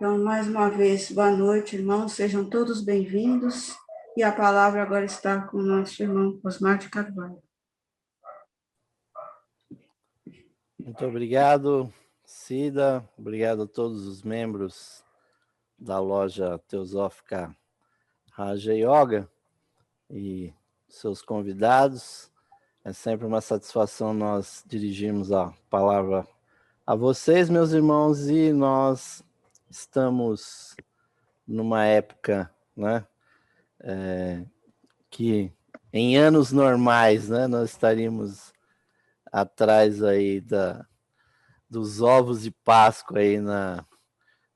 Então, mais uma vez, boa noite, irmãos, sejam todos bem-vindos. E a palavra agora está com o nosso irmão Osmar de Carvalho. Muito obrigado, Cida. Obrigado a todos os membros da loja Teosófica Raja Yoga e seus convidados. É sempre uma satisfação nós dirigirmos a palavra a vocês, meus irmãos, e nós estamos numa época, né, que em anos normais, né, nós estaríamos atrás aí dos ovos de Páscoa aí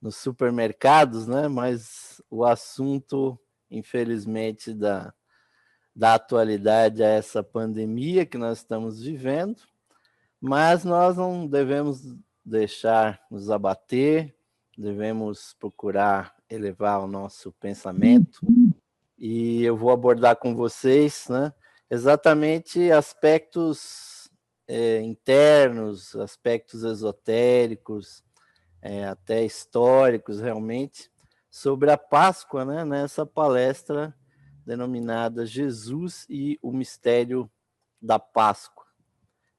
nos supermercados, né? Mas o assunto, infelizmente, da atualidade é essa pandemia que nós estamos vivendo, mas nós não devemos deixar nos abater, devemos procurar elevar o nosso pensamento, e eu vou abordar com vocês, né, exatamente aspectos internos, aspectos esotéricos, até históricos realmente, sobre a Páscoa, né, nessa palestra denominada Jesus e o Mistério da Páscoa.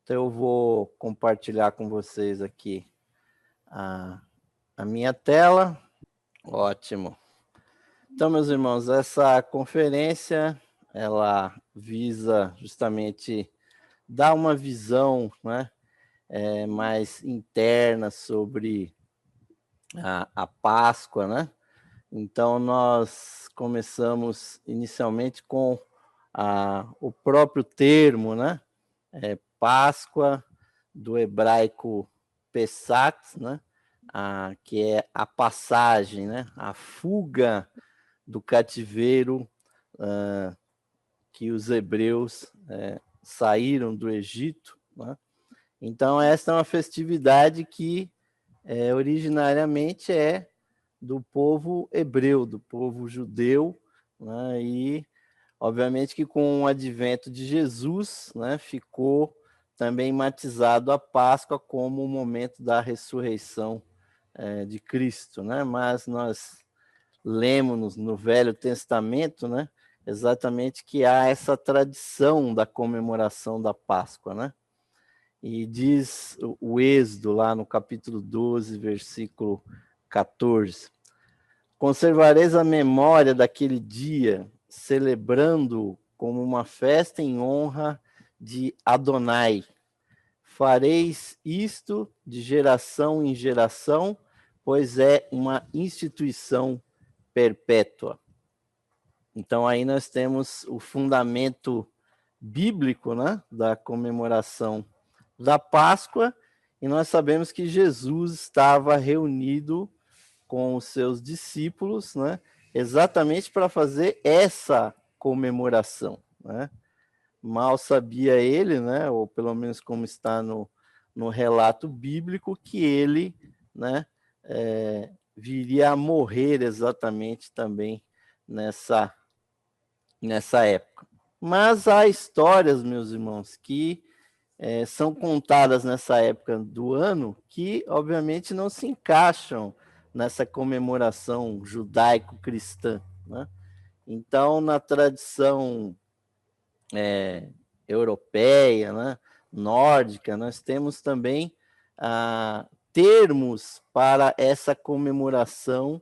Então eu vou compartilhar com vocês aqui a minha tela. Ótimo. Então, meus irmãos, essa conferência, ela visa justamente dar uma visão, né, mais interna sobre a Páscoa, né? Então, nós começamos inicialmente com o próprio termo, né? Páscoa, do hebraico Pesach, né? Que é a passagem, né? A fuga do cativeiro que os hebreus saíram do Egito, né? Então, essa é uma festividade que originariamente é do povo hebreu, do povo judeu, né? E obviamente que com o advento de Jesus, né, ficou também matizado a Páscoa como o momento da ressurreição de Cristo, né? Mas nós lemos no Velho Testamento, né, exatamente que há essa tradição da comemoração da Páscoa, né? E diz o Êxodo lá no capítulo 12, versículo 14: conservareis a memória daquele dia, celebrando como uma festa em honra de Adonai. Fareis isto de geração em geração, pois é uma instituição perpétua. Então aí nós temos o fundamento bíblico, né, da comemoração da Páscoa, e nós sabemos que Jesus estava reunido com os seus discípulos, né, exatamente para fazer essa comemoração, né? Mal sabia ele, né, ou pelo menos como está no relato bíblico, que ele, né, viria a morrer exatamente também nessa época. Mas há histórias, meus irmãos, que são contadas nessa época do ano que, obviamente, não se encaixam nessa comemoração judaico-cristã, né? Então, na tradição europeia, né, nórdica, nós temos também termos para essa comemoração,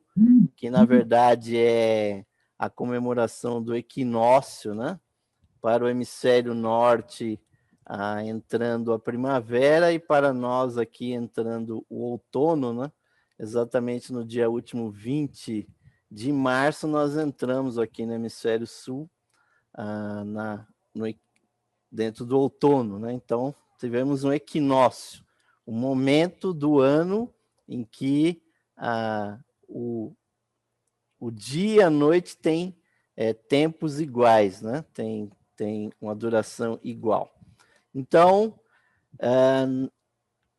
que na verdade é a comemoração do equinócio, né? Para o hemisfério norte, entrando a primavera, e para nós aqui entrando o outono, né? Exatamente no dia último 20 de março, nós entramos aqui no hemisfério sul, dentro do outono, né? Então, tivemos um equinócio, um momento do ano em que o dia e a noite têm tempos iguais, né? Tem uma duração igual. Então,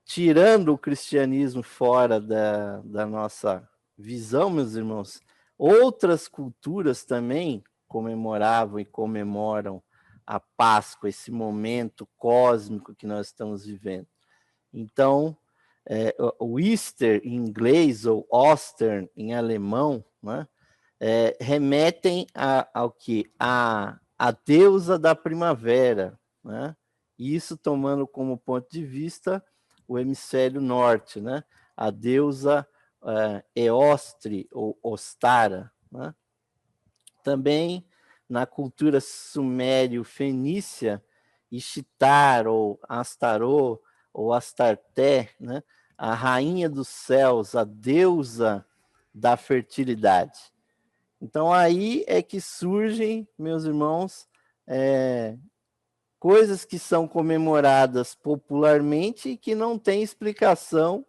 tirando o cristianismo fora da nossa visão, meus irmãos, outras culturas também comemoravam e comemoram a Páscoa, esse momento cósmico que nós estamos vivendo. Então, o Easter em inglês ou Ostern em alemão, né, remetem ao que? A deusa da primavera, né? Isso tomando como ponto de vista o hemisfério norte, né? A deusa Eostre ou Ostara, né? Também na cultura sumério-fenícia, Ishtar ou Astarô ou Astarté, né? A rainha dos céus, a deusa da fertilidade. Então aí é que surgem, meus irmãos, coisas que são comemoradas popularmente e que não têm explicação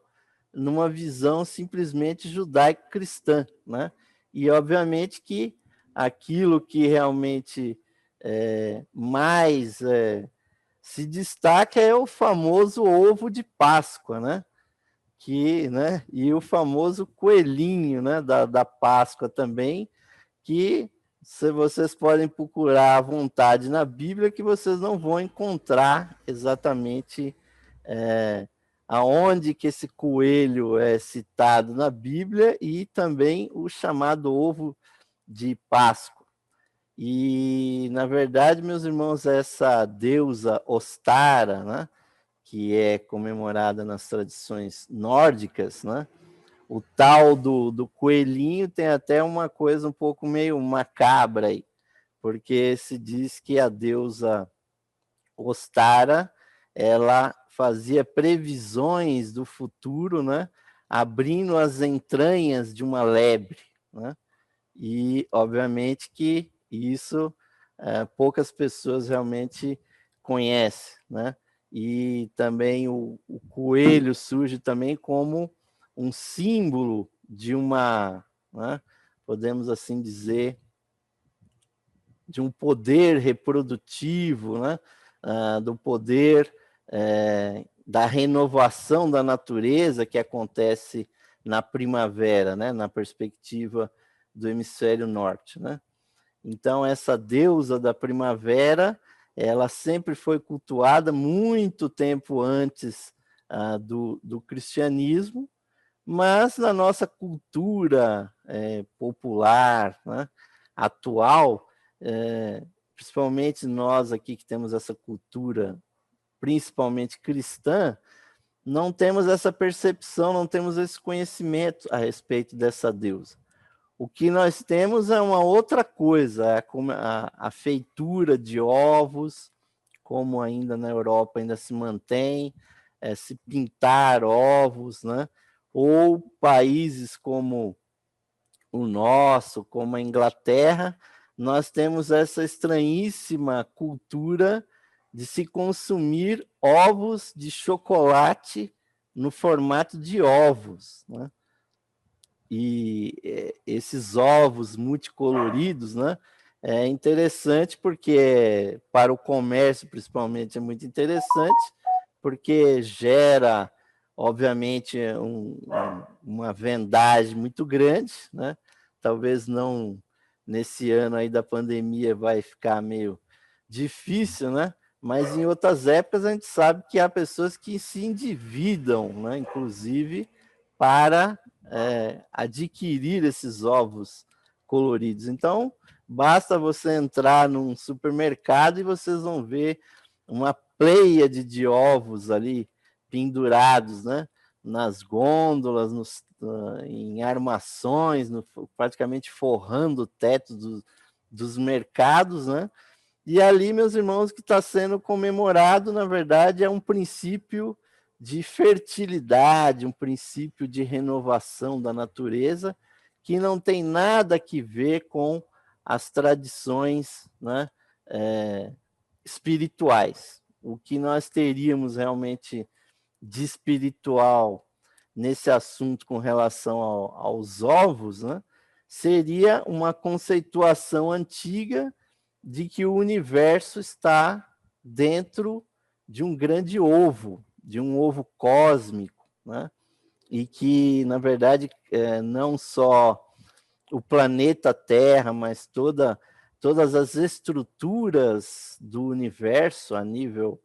numa visão simplesmente judaico-cristã, né? E obviamente que aquilo que realmente mais se destaca é o famoso ovo de Páscoa, né? E o famoso coelhinho, né, da Páscoa também, que se vocês podem procurar à vontade na Bíblia, que vocês não vão encontrar exatamente aonde que esse coelho é citado na Bíblia e também o chamado ovo de Páscoa. E, na verdade, meus irmãos, essa deusa Ostara, né, que é comemorada nas tradições nórdicas, né, o tal do coelhinho tem até uma coisa um pouco meio macabra aí, porque se diz que a deusa Ostara, ela fazia previsões do futuro, né, abrindo as entranhas de uma lebre, né? E, obviamente, que isso poucas pessoas realmente conhecem, né? E também o coelho surge também como um símbolo de uma, né, podemos assim dizer, de um poder reprodutivo, né? Do poder da renovação da natureza que acontece na primavera, né? Na perspectiva do hemisfério norte, né? Então, essa deusa da primavera, ela sempre foi cultuada muito tempo antes do cristianismo, mas na nossa cultura popular, né, atual, principalmente nós aqui que temos essa cultura principalmente cristã, não temos essa percepção, não temos esse conhecimento a respeito dessa deusa. O que nós temos é uma outra coisa, a feitura de ovos, como ainda na Europa ainda se mantém, se pintar ovos, né? Ou países como o nosso, como a Inglaterra, nós temos essa estranhíssima cultura de se consumir ovos de chocolate no formato de ovos, né? E esses ovos multicoloridos, né? É interessante porque para o comércio, principalmente, é muito interessante, porque gera, obviamente, uma vendagem muito grande, né? Talvez não nesse ano aí da pandemia vai ficar meio difícil, né? Mas em outras épocas a gente sabe que há pessoas que se endividam, né? Inclusive para adquirir esses ovos coloridos. Então, basta você entrar num supermercado e vocês vão ver uma pleiade de ovos ali pendurados, né? Nas gôndolas, em armações, praticamente forrando o teto dos mercados, né? E ali, meus irmãos, o que está sendo comemorado, na verdade, é um princípio de fertilidade, um princípio de renovação da natureza, que não tem nada que ver com as tradições, né, espirituais. O que nós teríamos realmente de espiritual nesse assunto com relação aos ovos, né, seria uma conceituação antiga de que o universo está dentro de um grande ovo, de um ovo cósmico, né? E que, na verdade, não só o planeta Terra, mas todas as estruturas do universo a nível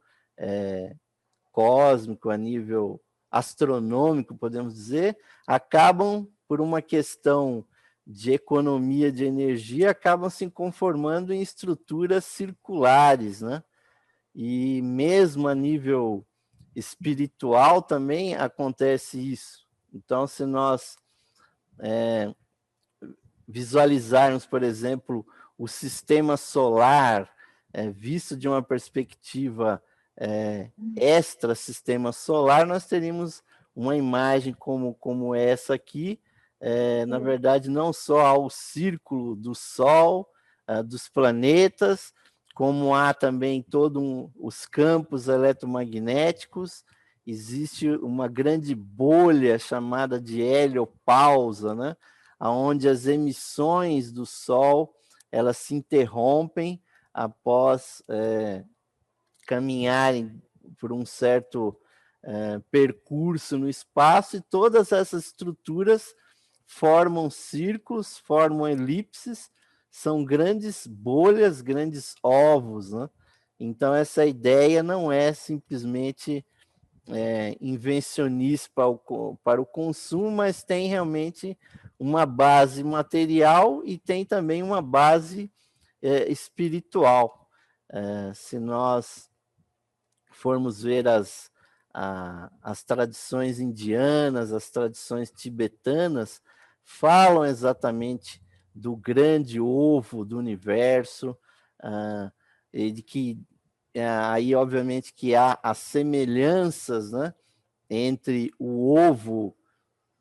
cósmico, a nível astronômico, podemos dizer, acabam, por uma questão de economia de energia, acabam se conformando em estruturas circulares, né? E mesmo a nível espiritual também acontece isso. Então, se nós visualizarmos, por exemplo, o sistema solar, visto de uma perspectiva extra-sistema solar, nós teríamos uma imagem como essa aqui, na verdade, não só ao círculo do Sol, dos planetas, como há também todos os campos eletromagnéticos, existe uma grande bolha chamada de heliopausa, né? Onde as emissões do Sol elas se interrompem após caminharem por um certo percurso no espaço, e todas essas estruturas formam círculos, formam elipses, são grandes bolhas, grandes ovos, né? Então, essa ideia não é simplesmente invencionista para o consumo, mas tem realmente uma base material e tem também uma base espiritual. Se nós formos ver as tradições indianas, as tradições tibetanas, falam exatamente do grande ovo do universo, e de que aí, obviamente, que há as semelhanças, né, entre o ovo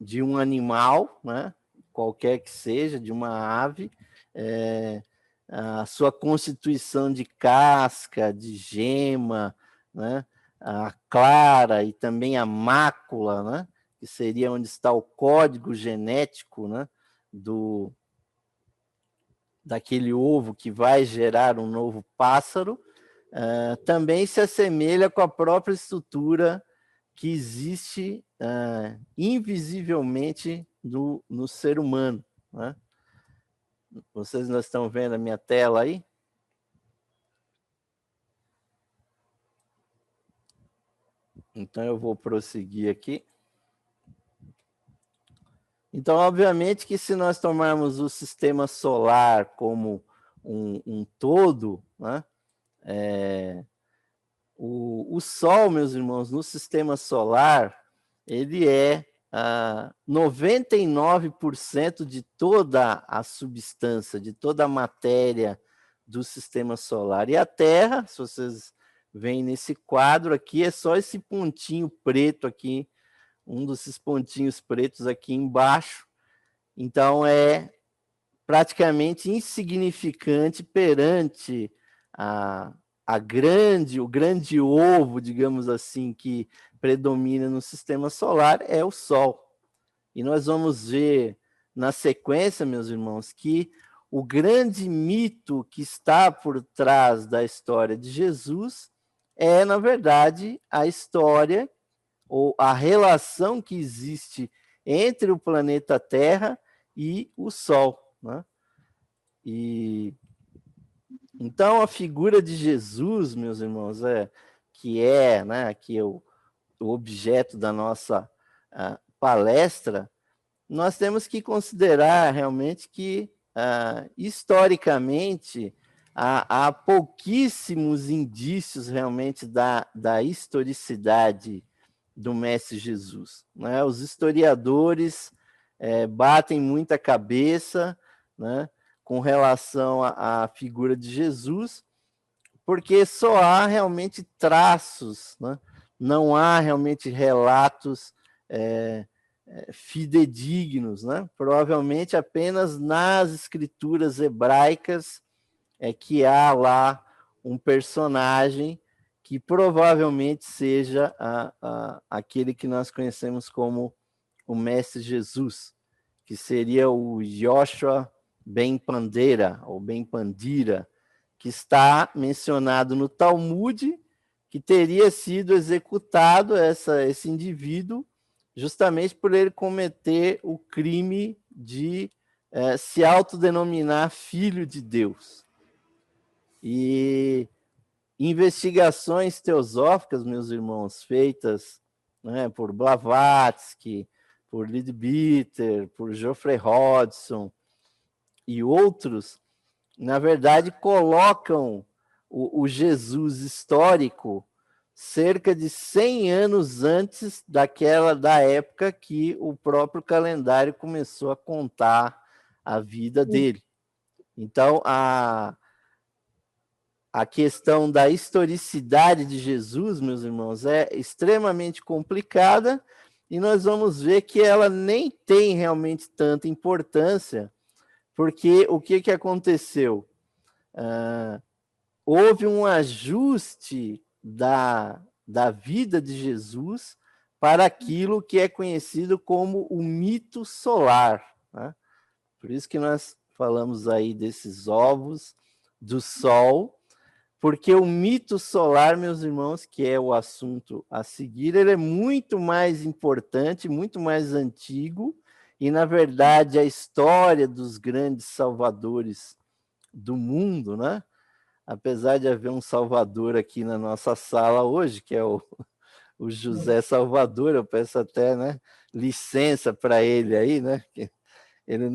de um animal, né, qualquer que seja, de uma ave, a sua constituição de casca, de gema, né, a clara e também a mácula, né, que seria onde está o código genético, né, daquele ovo que vai gerar um novo pássaro, também se assemelha com a própria estrutura que existe invisivelmente no ser humano, né? Vocês não estão vendo a minha tela aí? Então, eu vou prosseguir aqui. Então, obviamente que se nós tomarmos o sistema solar como um todo, né, o Sol, meus irmãos, no sistema solar, ele é 99% de toda a substância, de toda a matéria do sistema solar. E a Terra, se vocês veem nesse quadro aqui, é só esse pontinho preto aqui, um desses pontinhos pretos aqui embaixo. Então, é praticamente insignificante perante o grande ovo, digamos assim, que predomina no sistema solar, é o Sol. E nós vamos ver na sequência, meus irmãos, que o grande mito que está por trás da história de Jesus é, na verdade, a história ou a relação que existe entre o planeta Terra e o Sol, né? E então a figura de Jesus, meus irmãos, que é o objeto da nossa palestra, nós temos que considerar realmente que historicamente há pouquíssimos indícios realmente da historicidade do Mestre Jesus, né? Os historiadores batem muita cabeça, né, com relação à figura de Jesus, porque só há realmente traços, né? Não há realmente relatos fidedignos, né? Provavelmente apenas nas escrituras hebraicas que há lá um personagem que provavelmente seja aquele que nós conhecemos como o Mestre Jesus, que seria o Yoshua ben Pandera, ou ben Pandira, que está mencionado no Talmud, que teria sido executado esse indivíduo justamente por ele cometer o crime de se autodenominar filho de Deus. E investigações teosóficas, meus irmãos, feitas né, por Blavatsky, por Leadbeater, por Geoffrey Hodgson e outros, na verdade, colocam o Jesus histórico cerca de 100 anos antes da época que o próprio calendário começou a contar a vida dele. Então, a questão da historicidade de Jesus, meus irmãos, é extremamente complicada e nós vamos ver que ela nem tem realmente tanta importância, porque o que aconteceu? Houve um ajuste da vida de Jesus para aquilo que é conhecido como o mito solar, né? Por isso que nós falamos aí desses ovos do Sol, porque o mito solar, meus irmãos, que é o assunto a seguir, ele é muito mais importante, muito mais antigo, e, na verdade, a história dos grandes salvadores do mundo, né? Apesar de haver um salvador aqui na nossa sala hoje, que é o José Salvador, eu peço até, né, licença para ele aí, né? Ele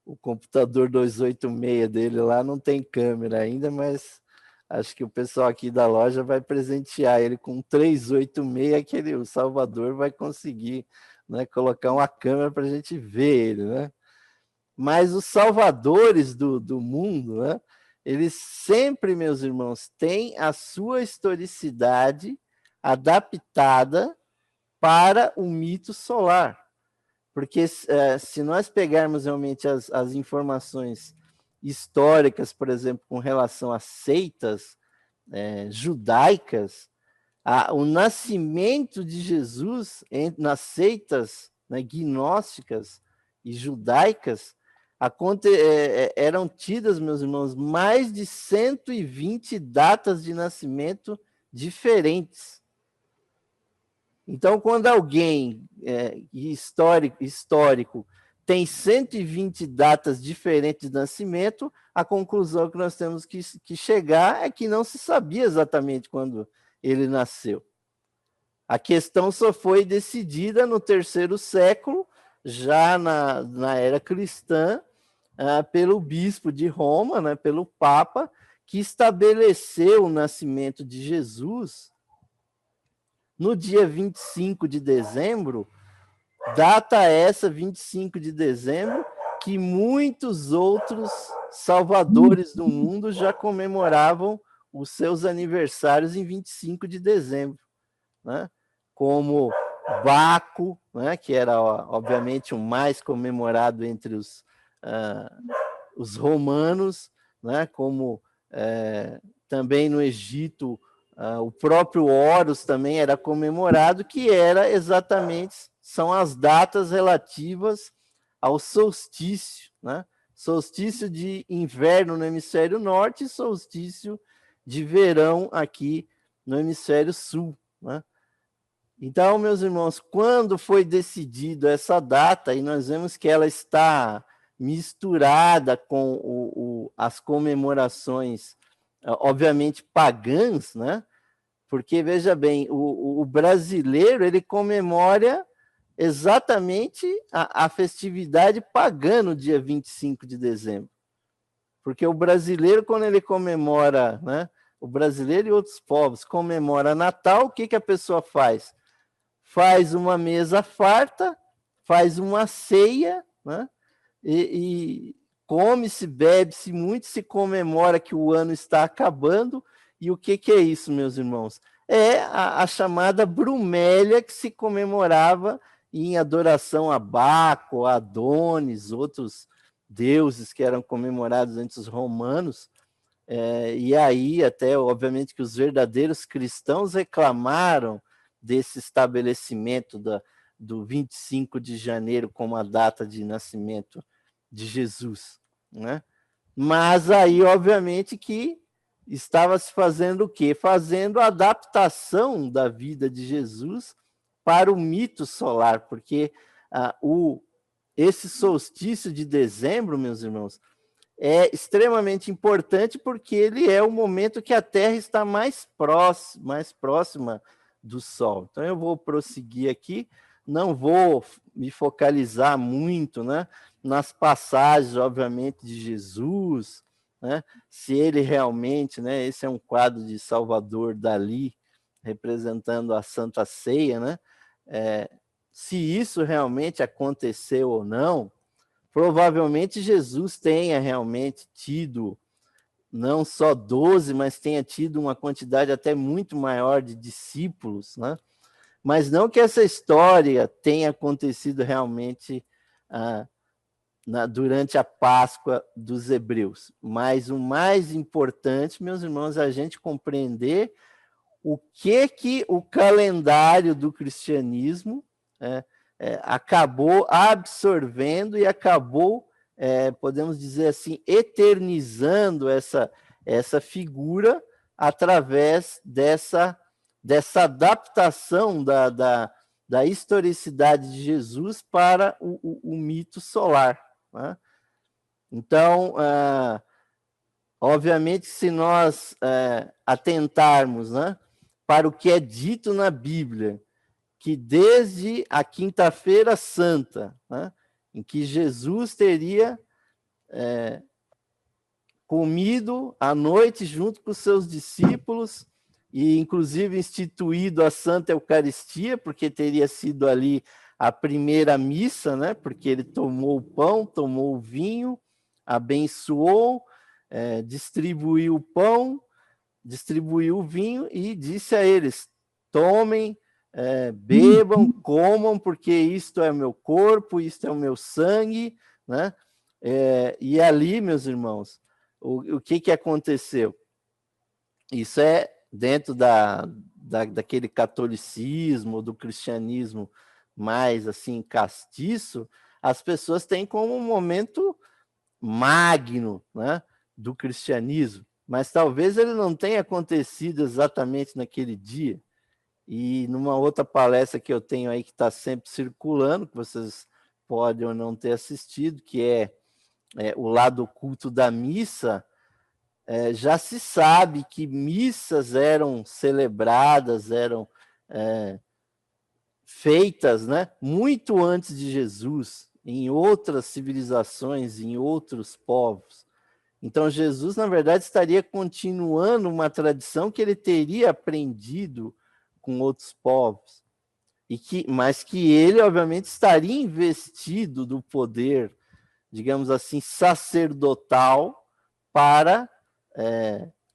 o computador 286 dele lá não tem câmera ainda, mas acho que o pessoal aqui da loja vai presentear ele com 386, que o Salvador vai conseguir, né, colocar uma câmera para a gente ver ele, né? Mas os salvadores do mundo, né, eles sempre, meus irmãos, têm a sua historicidade adaptada para o mito solar. Porque se nós pegarmos realmente as informações históricas, por exemplo, com relação às seitas judaicas, o nascimento de Jesus nas seitas, né, gnósticas e judaicas eram tidas, meus irmãos, mais de 120 datas de nascimento diferentes. Então, quando alguém histórico tem 120 datas diferentes de nascimento, a conclusão que nós temos que chegar é que não se sabia exatamente quando ele nasceu. A questão só foi decidida no 3º século, já na era cristã, pelo bispo de Roma, né, pelo Papa, que estabeleceu o nascimento de Jesus no dia 25 de dezembro, data essa, 25 de dezembro, que muitos outros salvadores do mundo já comemoravam os seus aniversários em 25 de dezembro, né? Como Baco, né, que era, obviamente, o mais comemorado entre os romanos, né, como também no Egito, o próprio Horus também era comemorado, que são as datas relativas ao solstício, né? Solstício de inverno no hemisfério norte e solstício de verão aqui no hemisfério sul, né? Então, meus irmãos, quando foi decidido essa data, e nós vemos que ela está misturada com as comemorações, obviamente, pagãs, né? Porque, veja bem, o brasileiro, ele comemora exatamente a festividade pagã no dia 25 de dezembro. Porque o brasileiro, quando ele comemora, né? O brasileiro e outros povos comemora Natal, o que a pessoa faz? Faz uma mesa farta, faz uma ceia, né? E come-se, bebe-se muito, se comemora que o ano está acabando. E o que é isso, meus irmãos? É a chamada Brumélia, que se comemorava em adoração a Baco, a Adonis, outros deuses que eram comemorados entre os romanos. E aí, até, obviamente, que os verdadeiros cristãos reclamaram desse estabelecimento do 25 de janeiro como a data de nascimento de Jesus, né? Mas aí, obviamente, que estava se fazendo o quê? Fazendo a adaptação da vida de Jesus para o mito solar, porque esse solstício de dezembro, meus irmãos, é extremamente importante porque ele é o momento que a Terra está mais próxima do sol. Então, eu vou prosseguir aqui, não vou me focalizar muito, né, nas passagens, obviamente, de Jesus, né, se ele realmente, né, esse é um quadro de Salvador Dalí, representando a Santa Ceia, né, se isso realmente aconteceu ou não, provavelmente Jesus tenha realmente tido não só 12, mas tenha tido uma quantidade até muito maior de discípulos, né? Mas não que essa história tenha acontecido realmente durante a Páscoa dos hebreus. Mas o mais importante, meus irmãos, é a gente compreender o que o calendário do cristianismo acabou absorvendo e acabou, podemos dizer assim, eternizando essa figura através dessa adaptação da historicidade de Jesus para o mito solar, né? Então, obviamente, se nós atentarmos, né, para o que é dito na Bíblia, que desde a Quinta-feira Santa, né, em que Jesus teria comido à noite junto com os seus discípulos e, inclusive, instituído a Santa Eucaristia, porque teria sido ali a primeira missa, né, porque ele tomou o pão, tomou o vinho, abençoou, distribuiu o pão, distribuiu o vinho e disse a eles: tomem, bebam, comam, porque isto é o meu corpo, isto é o meu sangue, né? E ali, meus irmãos, o que aconteceu? Isso é dentro daquele catolicismo, do cristianismo mais assim castiço, as pessoas têm como um momento magno, né, do cristianismo, mas talvez ele não tenha acontecido exatamente naquele dia. E numa outra palestra que eu tenho aí que está sempre circulando, que vocês podem ou não ter assistido, que é o lado oculto da missa, já se sabe que missas eram celebradas, eram feitas, né, muito antes de Jesus, em outras civilizações, em outros povos. Então, Jesus, na verdade, estaria continuando uma tradição que ele teria aprendido com outros povos, mas que ele, obviamente, estaria investido do poder, digamos assim, sacerdotal para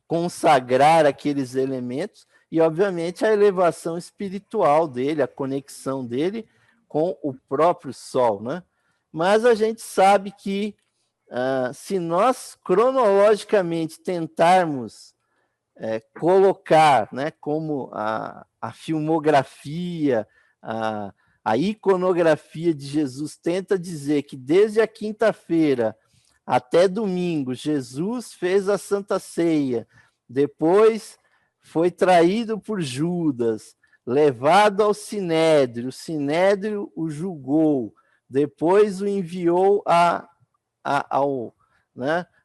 consagrar aqueles elementos e, obviamente, a elevação espiritual dele, a conexão dele com o próprio sol, né? Mas a gente sabe que se nós cronologicamente tentarmos colocar, né, como a filmografia, a iconografia de Jesus tenta dizer que desde a quinta-feira até domingo, Jesus fez a Santa Ceia, depois foi traído por Judas, levado ao Sinédrio, o Sinédrio o julgou, depois o enviou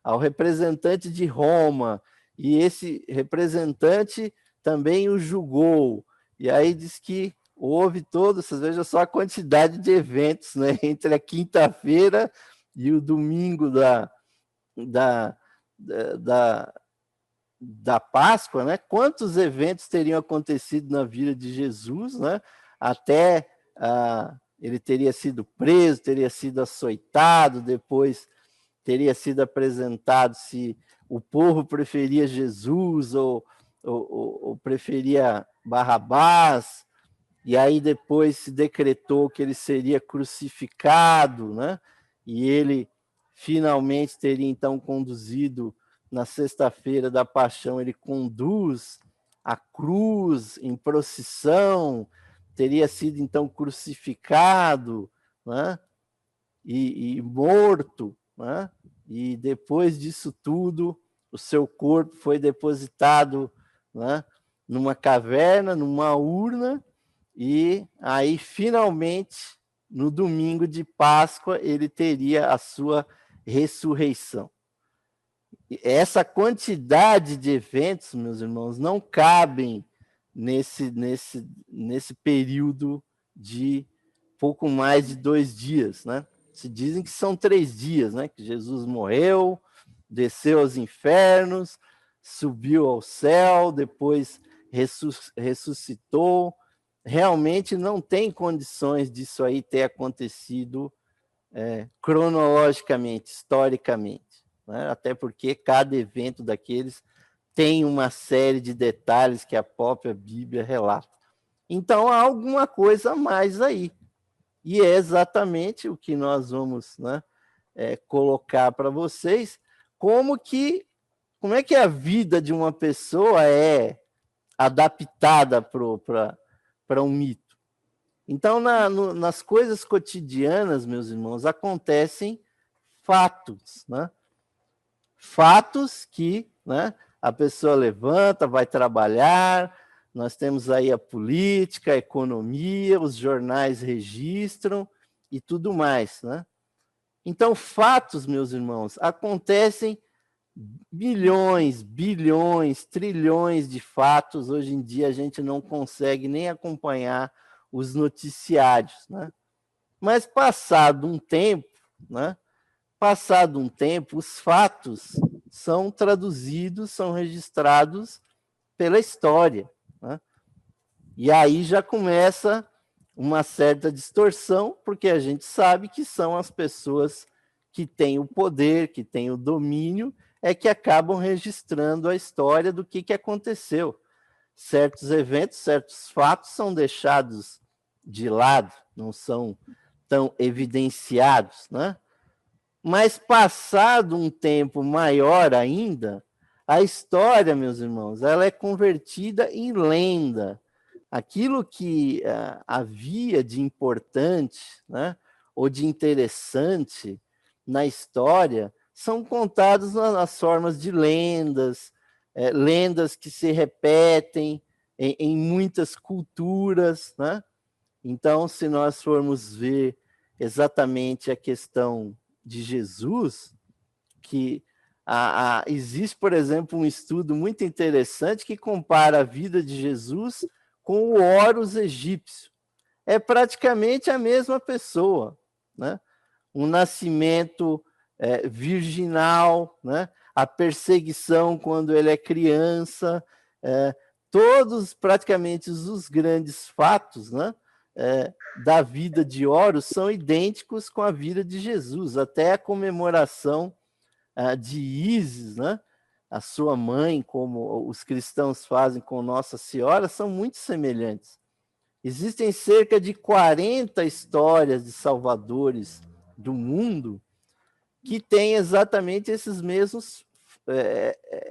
ao representante de Roma, e esse representante também o julgou. E aí diz que houve todos, vocês vejam só a quantidade de eventos, né, entre a quinta-feira e o domingo da Páscoa, né? Quantos eventos teriam acontecido na vida de Jesus, né? Até ele teria sido preso, teria sido açoitado, depois teria sido apresentado se o povo preferia Jesus ou preferia Barrabás, e aí depois se decretou que ele seria crucificado, né? E ele finalmente teria então conduzido na sexta-feira da paixão, ele conduz a cruz em procissão, teria sido então crucificado, né? E morto, né? E depois disso tudo, o seu corpo foi depositado, né, numa caverna, numa urna, e aí finalmente, no domingo de Páscoa, ele teria a sua ressurreição. E essa quantidade de eventos, meus irmãos, não cabem nesse período de pouco mais de 2 dias, né? Se dizem que são 3 dias, né? Que Jesus morreu, desceu aos infernos, subiu ao céu, depois ressuscitou. Realmente não tem condições disso aí ter acontecido cronologicamente, historicamente, né? Até porque cada evento daqueles tem uma série de detalhes que a própria Bíblia relata. Então há alguma coisa a mais aí. E é exatamente o que nós vamos, né, colocar para vocês, como é que a vida de uma pessoa é adaptada para um mito. Então, nas coisas cotidianas, meus irmãos, acontecem fatos, né? Fatos que, né, a pessoa levanta, vai trabalhar, nós temos aí a política, a economia, os jornais registram e tudo mais, né? Então, fatos, meus irmãos, acontecem bilhões, bilhões, trilhões de fatos. Hoje em dia a gente não consegue nem acompanhar os noticiários, né? Mas passado um tempo, né? Passado um tempo, os fatos são traduzidos, são registrados pela história, né? E aí já começa uma certa distorção, porque a gente sabe que são as pessoas que têm o poder, que têm o domínio, que acabam registrando a história do que aconteceu. Certos eventos, certos fatos são deixados de lado, não são tão evidenciados, né? Mas passado um tempo maior ainda, a história, meus irmãos, ela é convertida em lenda. Aquilo que havia de importante, né, ou de interessante na história são contados nas formas de lendas, lendas que se repetem em muitas culturas, né? Então, se nós formos ver exatamente a questão de Jesus, que existe, por exemplo, um estudo muito interessante que compara a vida de Jesus com o Horus egípcio. É praticamente a mesma pessoa, né? Um nascimento virginal, né? A perseguição quando ele é criança, todos praticamente os grandes fatos, né, da vida de Horus são idênticos com a vida de Jesus, até a comemoração de Ísis, né, a sua mãe, como os cristãos fazem com Nossa Senhora, são muito semelhantes. Existem cerca de 40 histórias de salvadores do mundo que têm exatamente esses mesmos,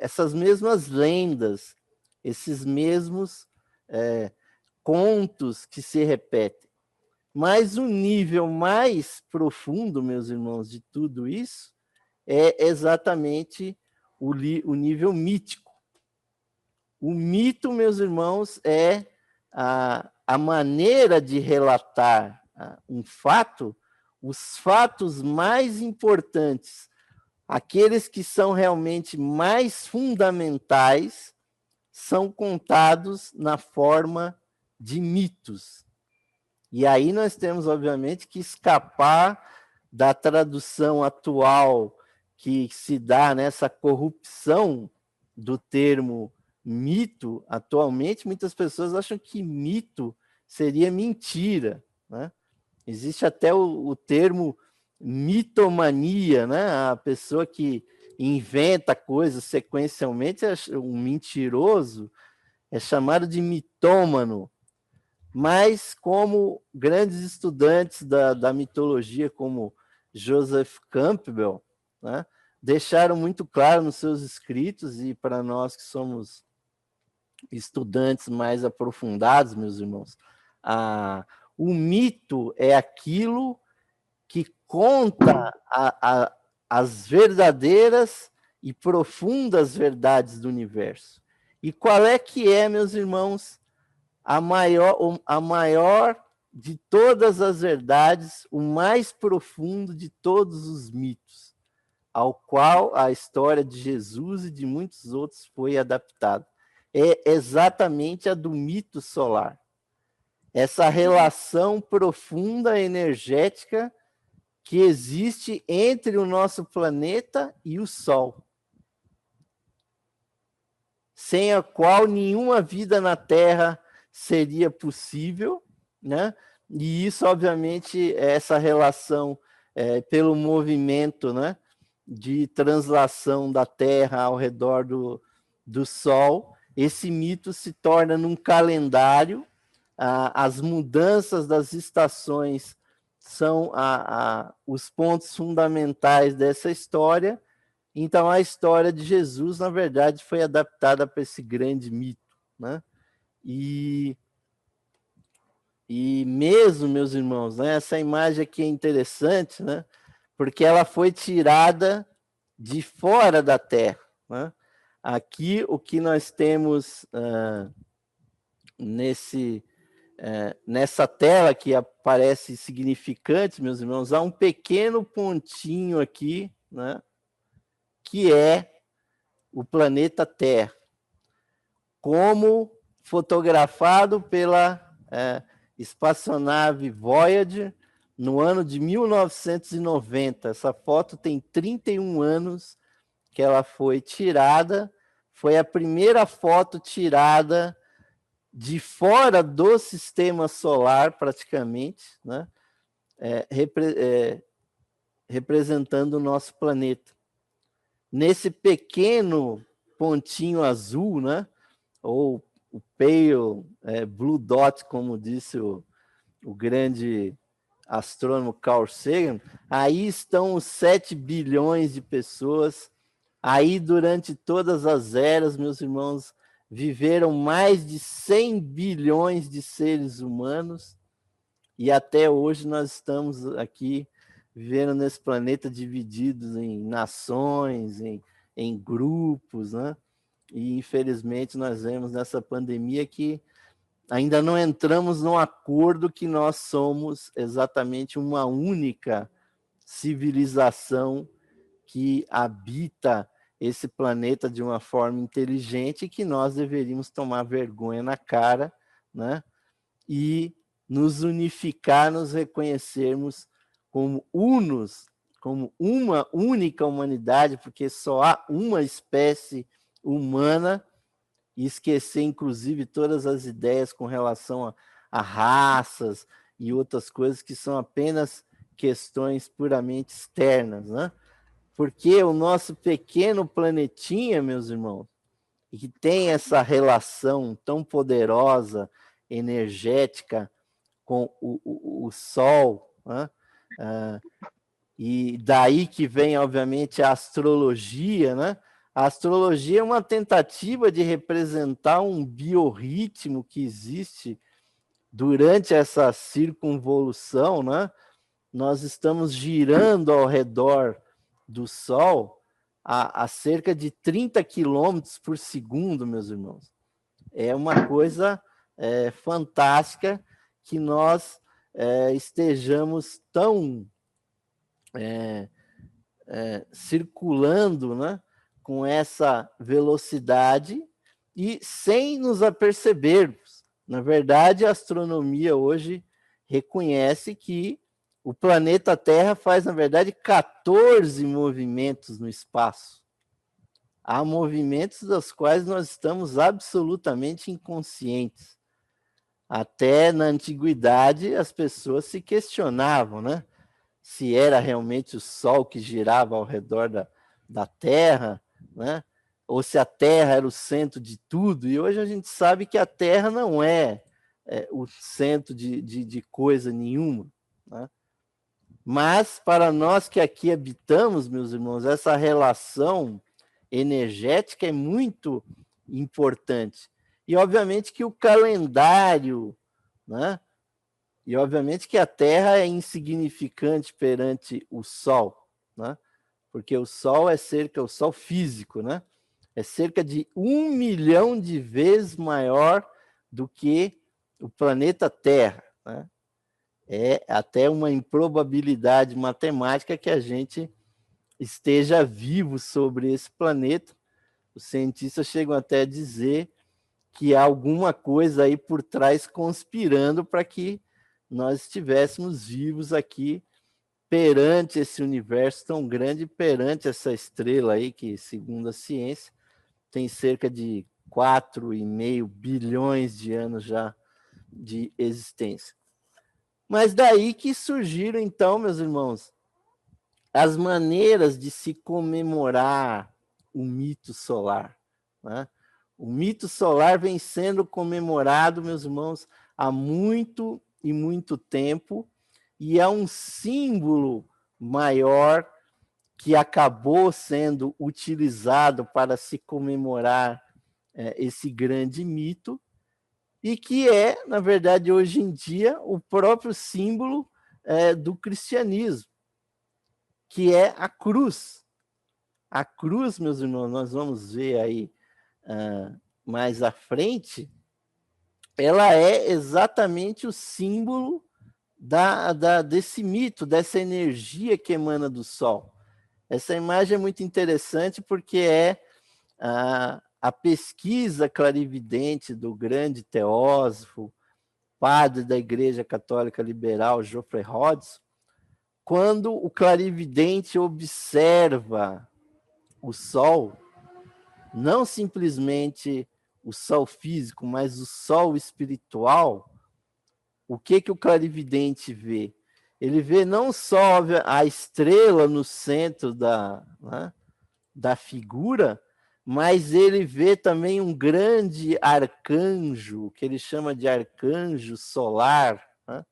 essas mesmas lendas, esses mesmos contos que se repetem. Mas o nível mais profundo, meus irmãos, de tudo isso é exatamente o nível mítico. O mito, meus irmãos, é a maneira de relatar um fato, os fatos mais importantes, aqueles que são realmente mais fundamentais, são contados na forma de mitos. E aí nós temos, obviamente, que escapar da tradução atual que se dá nessa corrupção do termo mito. Atualmente, muitas pessoas acham que mito seria mentira, né? Existe até o termo mitomania, né? A pessoa que inventa coisas sequencialmente, um mentiroso, é chamado de mitômano. Mas como grandes estudantes da mitologia, como Joseph Campbell, né, deixaram muito claro nos seus escritos, e para nós que somos estudantes mais aprofundados, meus irmãos, o mito é aquilo que conta as verdadeiras e profundas verdades do universo. E qual é que é, meus irmãos, a maior de todas as verdades, o mais profundo de todos os mitos, ao qual a história de Jesus e de muitos outros foi adaptada? é exatamente a do mito solar. Essa relação profunda energética que existe entre o nosso planeta e o Sol, sem a qual nenhuma vida na Terra seria possível, né? E isso, obviamente, essa relação pelo movimento, né, de translação da Terra ao redor do Sol, esse mito se torna num calendário. As mudanças das estações são os pontos fundamentais dessa história. Então, a história de Jesus, na verdade, foi adaptada para esse grande mito, né? E mesmo, meus irmãos, né, essa imagem aqui é interessante, né? Porque ela foi tirada de fora da Terra, né? Aqui, o que nós temos nessa tela que aparece significante, meus irmãos, há um pequeno pontinho aqui, né, que é o planeta Terra, como fotografado pela espaçonave Voyager no ano de 1990. Essa foto tem 31 anos que ela foi tirada, foi a primeira foto tirada de fora do sistema solar, praticamente, né? Representando o nosso planeta. Nesse pequeno pontinho azul, né? Ou o pale blue dot, como disse o grande astrônomo Carl Sagan, aí estão os 7 bilhões de pessoas. Aí, durante todas as eras, meus irmãos, viveram mais de 100 bilhões de seres humanos, e até hoje nós estamos aqui vivendo nesse planeta divididos em nações, em grupos, né? E infelizmente nós vemos nessa pandemia que ainda não entramos num acordo que nós somos exatamente uma única civilização que habita esse planeta de uma forma inteligente, e que nós deveríamos tomar vergonha na cara, né? E nos unificar, nos reconhecermos como unos, como uma única humanidade, porque só há uma espécie humana, e esquecer, inclusive, todas as ideias com relação a raças e outras coisas que são apenas questões puramente externas, né? Porque o nosso pequeno planetinha, meus irmãos, e que tem essa relação tão poderosa, energética, com o Sol, né? E daí que vem, obviamente, a astrologia, né? A astrologia é uma tentativa de representar um biorritmo que existe durante essa circunvolução, né? Nós estamos girando ao redor do Sol a cerca de 30 quilômetros por segundo, meus irmãos. É uma coisa fantástica que nós estejamos tão circulando, né, com essa velocidade e sem nos apercebermos. Na verdade, a astronomia hoje reconhece que o planeta Terra faz, na verdade, 14 movimentos no espaço. Há movimentos dos quais nós estamos absolutamente inconscientes. Até na antiguidade, as pessoas se questionavam, né? Se era realmente o Sol que girava ao redor da Terra, né? Ou se a Terra era o centro de tudo. E hoje a gente sabe que a Terra não é o centro de coisa nenhuma, né? Mas, para nós que aqui habitamos, meus irmãos, essa relação energética é muito importante. E, obviamente, que o calendário, né? E, obviamente, que a Terra é insignificante perante o Sol, né? Porque o Sol o Sol físico, né? É cerca de 1 milhão de vezes maior do que o planeta Terra, né? É até uma improbabilidade matemática que a gente esteja vivo sobre esse planeta. Os cientistas chegam até a dizer que há alguma coisa aí por trás conspirando para que nós estivéssemos vivos aqui perante esse universo tão grande, perante essa estrela aí que, segundo a ciência, tem cerca de 4,5 bilhões de anos já de existência. Mas daí que surgiram, então, meus irmãos, as maneiras de se comemorar o mito solar, né? O mito solar vem sendo comemorado, meus irmãos, há muito e muito tempo, e é um símbolo maior que acabou sendo utilizado para se comemorar esse grande mito, e que é, na verdade, hoje em dia, o próprio símbolo do cristianismo, que é a cruz. A cruz, meus irmãos, nós vamos ver aí mais à frente, ela é exatamente o símbolo desse mito, dessa energia que emana do sol. Essa imagem é muito interessante porque é a pesquisa clarividente do grande teósofo, padre da Igreja Católica Liberal, Geoffrey Hodgson, quando o clarividente observa o sol, não simplesmente o sol físico, mas o sol espiritual, o que o clarividente vê? Ele vê não só a estrela no centro da figura, mas ele vê também um grande arcanjo, que ele chama de arcanjo solar, né,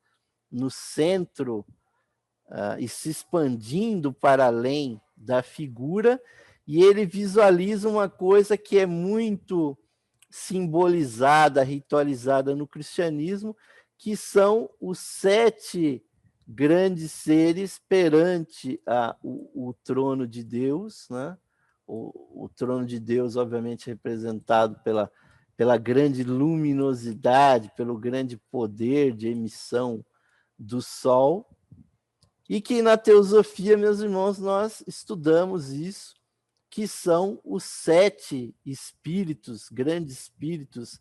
no centro, e se expandindo para além da figura, e ele visualiza uma coisa que é muito simbolizada, ritualizada no cristianismo, que são os 7 grandes seres perante o trono de Deus, né? O trono de Deus, obviamente, representado pela grande luminosidade, pelo grande poder de emissão do sol, e que na teosofia, meus irmãos, nós estudamos isso, que são os 7 espíritos, grandes espíritos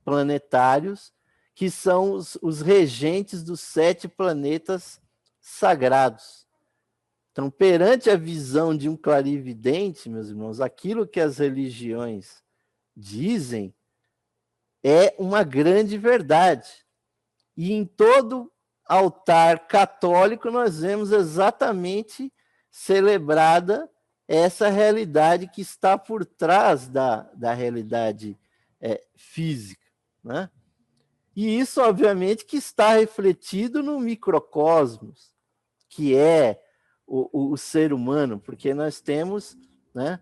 planetários, que são os regentes dos 7 planetas sagrados. Então, perante a visão de um clarividente, meus irmãos, aquilo que as religiões dizem é uma grande verdade. E em todo altar católico nós vemos exatamente celebrada essa realidade que está por trás da realidade física, né? E isso, obviamente, que está refletido no microcosmos, que é o ser humano, porque nós temos, né,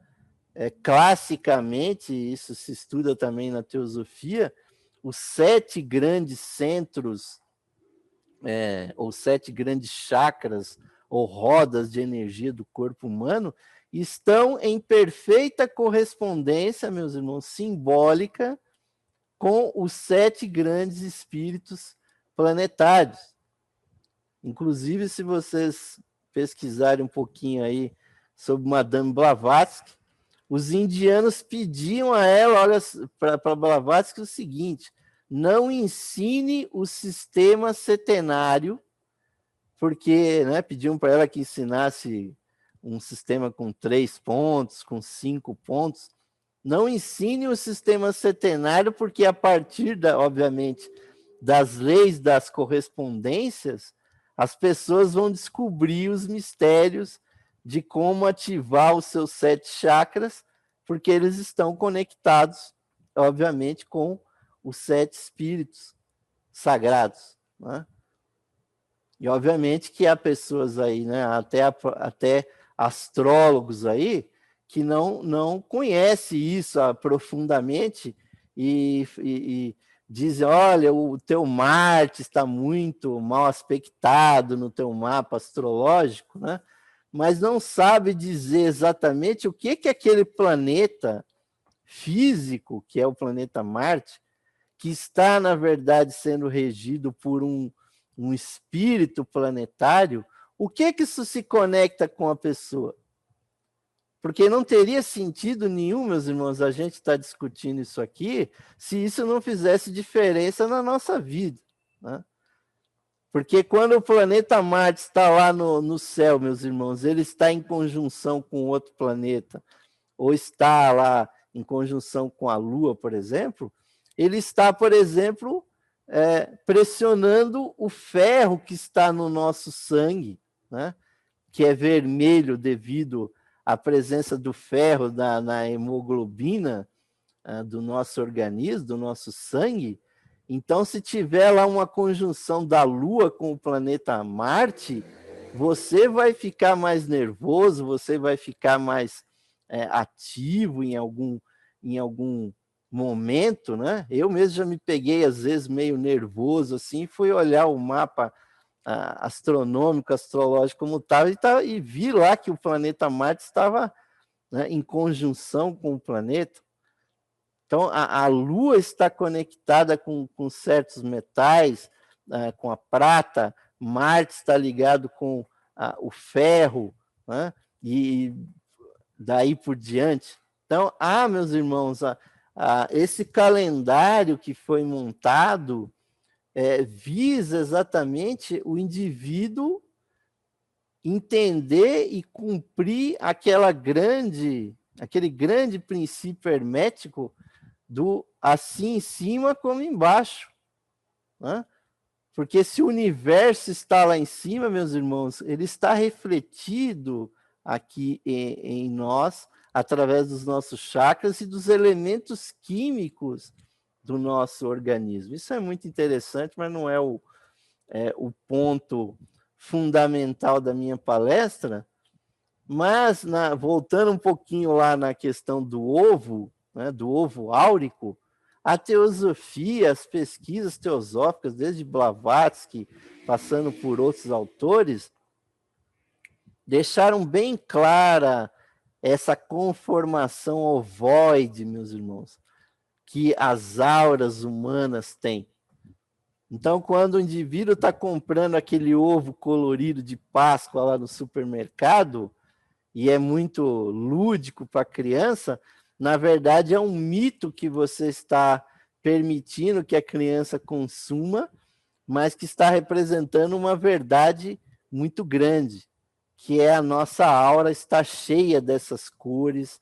classicamente, isso se estuda também na teosofia, os 7 grandes centros, ou 7 grandes chakras, ou rodas de energia do corpo humano, estão em perfeita correspondência, meus irmãos, simbólica, com os 7 grandes espíritos planetários. Inclusive, se vocês pesquisarem um pouquinho aí sobre Madame Blavatsky, os indianos pediam a ela, olha, para Blavatsky o seguinte: não ensine o sistema setenário, porque, né, pediam para ela que ensinasse um sistema com 3 pontos, com 5 pontos. Não ensine o sistema setenário, porque a partir, obviamente, das leis das correspondências, as pessoas vão descobrir os mistérios de como ativar os seus 7 chakras, porque eles estão conectados, obviamente, com os 7 espíritos sagrados, né? E, obviamente, que há pessoas aí, né, até astrólogos aí, que não conhecem isso profundamente e dizem, olha, o teu Marte está muito mal aspectado no teu mapa astrológico, né? Mas não sabe dizer exatamente o que aquele planeta físico, que é o planeta Marte, que está, na verdade, sendo regido por um espírito planetário, o que isso se conecta com a pessoa? Porque não teria sentido nenhum, meus irmãos, a gente estar discutindo isso aqui, se isso não fizesse diferença na nossa vida, né? Porque quando o planeta Marte está lá no céu, meus irmãos, ele está em conjunção com outro planeta, ou está lá em conjunção com a Lua, por exemplo, ele está, por exemplo, pressionando o ferro que está no nosso sangue, né? Que é vermelho devido à presença do ferro na hemoglobina do nosso organismo, do nosso sangue. Então, se tiver lá uma conjunção da Lua com o planeta Marte, você vai ficar mais nervoso, você vai ficar mais ativo em algum momento, né? Eu mesmo já me peguei, às vezes, meio nervoso, assim, fui olhar o mapa astronômico, astrológico como estava, e vi lá que o planeta Marte estava, né, em conjunção com o planeta. Então, a Lua está conectada com certos metais, com a prata, Marte está ligado com o ferro, né? E daí por diante. Então, meus irmãos, esse calendário que foi montado visa exatamente o indivíduo entender e cumprir aquele grande princípio hermético do assim em cima como embaixo, né? Porque se o universo está lá em cima, meus irmãos, ele está refletido aqui em nós, através dos nossos chakras e dos elementos químicos do nosso organismo. Isso é muito interessante, mas não é o ponto fundamental da minha palestra. Mas, voltando um pouquinho lá na questão do ovo, né, do ovo áurico, a teosofia, as pesquisas teosóficas, desde Blavatsky, passando por outros autores, deixaram bem clara essa conformação ovoide, meus irmãos, que as auras humanas têm. Então, quando o indivíduo está comprando aquele ovo colorido de Páscoa lá no supermercado, e é muito lúdico para a criança, na verdade é um mito que você está permitindo que a criança consuma, mas que está representando uma verdade muito grande, que é a nossa aura está cheia dessas cores,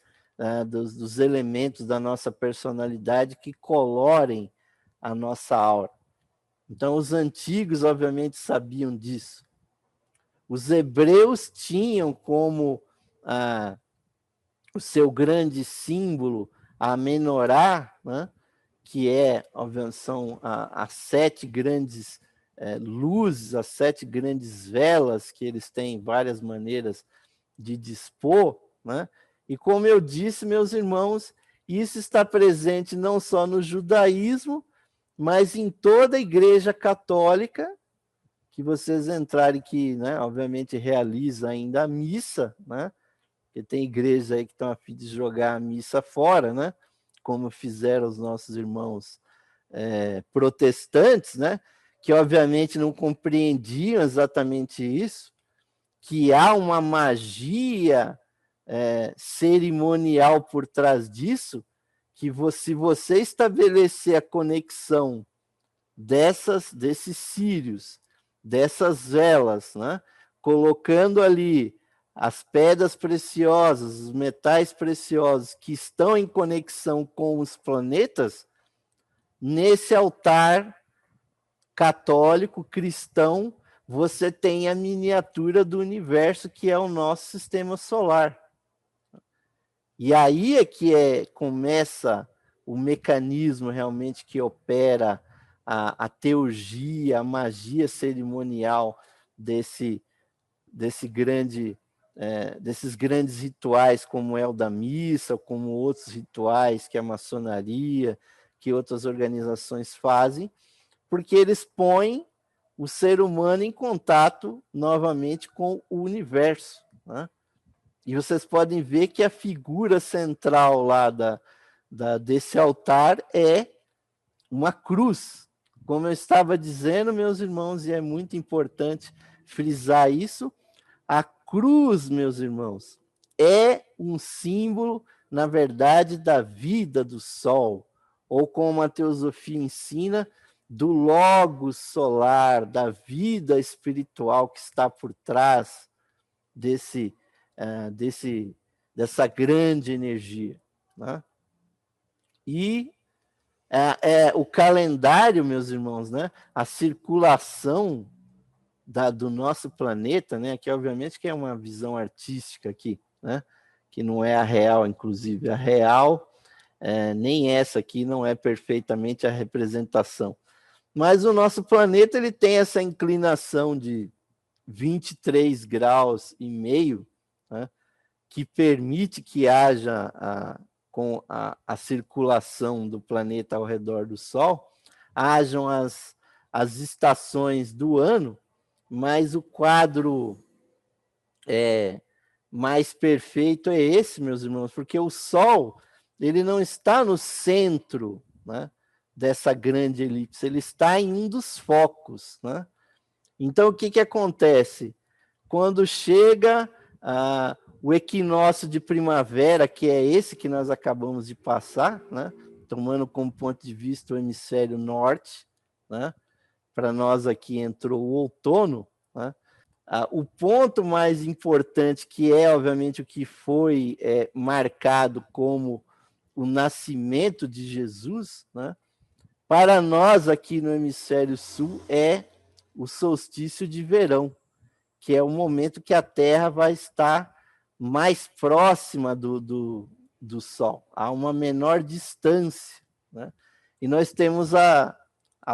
dos elementos da nossa personalidade que colorem a nossa aura. Então, os antigos, obviamente, sabiam disso. Os hebreus tinham como o seu grande símbolo a menorá, né? Que são as 7 grandes luzes, as 7 grandes velas que eles têm várias maneiras de dispor, né? E como eu disse, meus irmãos, isso está presente não só no judaísmo, mas em toda a igreja católica, que vocês entrarem que, né, obviamente realiza ainda a missa, né? Porque tem igrejas aí que estão a fim de jogar a missa fora, né? Como fizeram os nossos irmãos protestantes, né? Que obviamente não compreendiam exatamente isso, que há uma magia cerimonial por trás disso, que se você estabelecer a conexão desses círios, dessas velas, né? Colocando ali as pedras preciosas, os metais preciosos que estão em conexão com os planetas, nesse altar católico, cristão, você tem a miniatura do universo, que é o nosso sistema solar. E aí é que começa o mecanismo realmente que opera a teurgia, a magia cerimonial desses grandes rituais, como é o da missa, como outros rituais que a maçonaria, que outras organizações fazem, porque eles põem o ser humano em contato novamente com o universo, né? E vocês podem ver que a figura central lá desse altar é uma cruz. Como eu estava dizendo, meus irmãos, e é muito importante frisar isso, a cruz, meus irmãos, é um símbolo, na verdade, da vida do Sol, ou como a teosofia ensina, do logos solar, da vida espiritual que está por trás dessa grande energia, né? E o calendário, meus irmãos, né? A circulação do nosso planeta, né? Que obviamente que é uma visão artística aqui, né? Que não é a real, inclusive. A real, nem essa aqui não é perfeitamente a representação. Mas o nosso planeta ele tem essa inclinação de 23 graus e meio, né? Que permite que haja com a circulação do planeta ao redor do Sol, hajam as estações do ano, mas o quadro mais perfeito é esse, meus irmãos, porque o Sol ele não está no centro, né, dessa grande elipse, ele está em um dos focos, né? Então, o que acontece? Quando chega o equinócio de primavera, que é esse que nós acabamos de passar, né? Tomando como ponto de vista o hemisfério norte, né? Para nós aqui entrou o outono, né? O ponto mais importante, que é obviamente o que foi marcado como o nascimento de Jesus, né? Para nós aqui no hemisfério sul é o solstício de verão, que é o momento que a Terra vai estar mais próxima do Sol, a uma menor distância, né? E nós temos a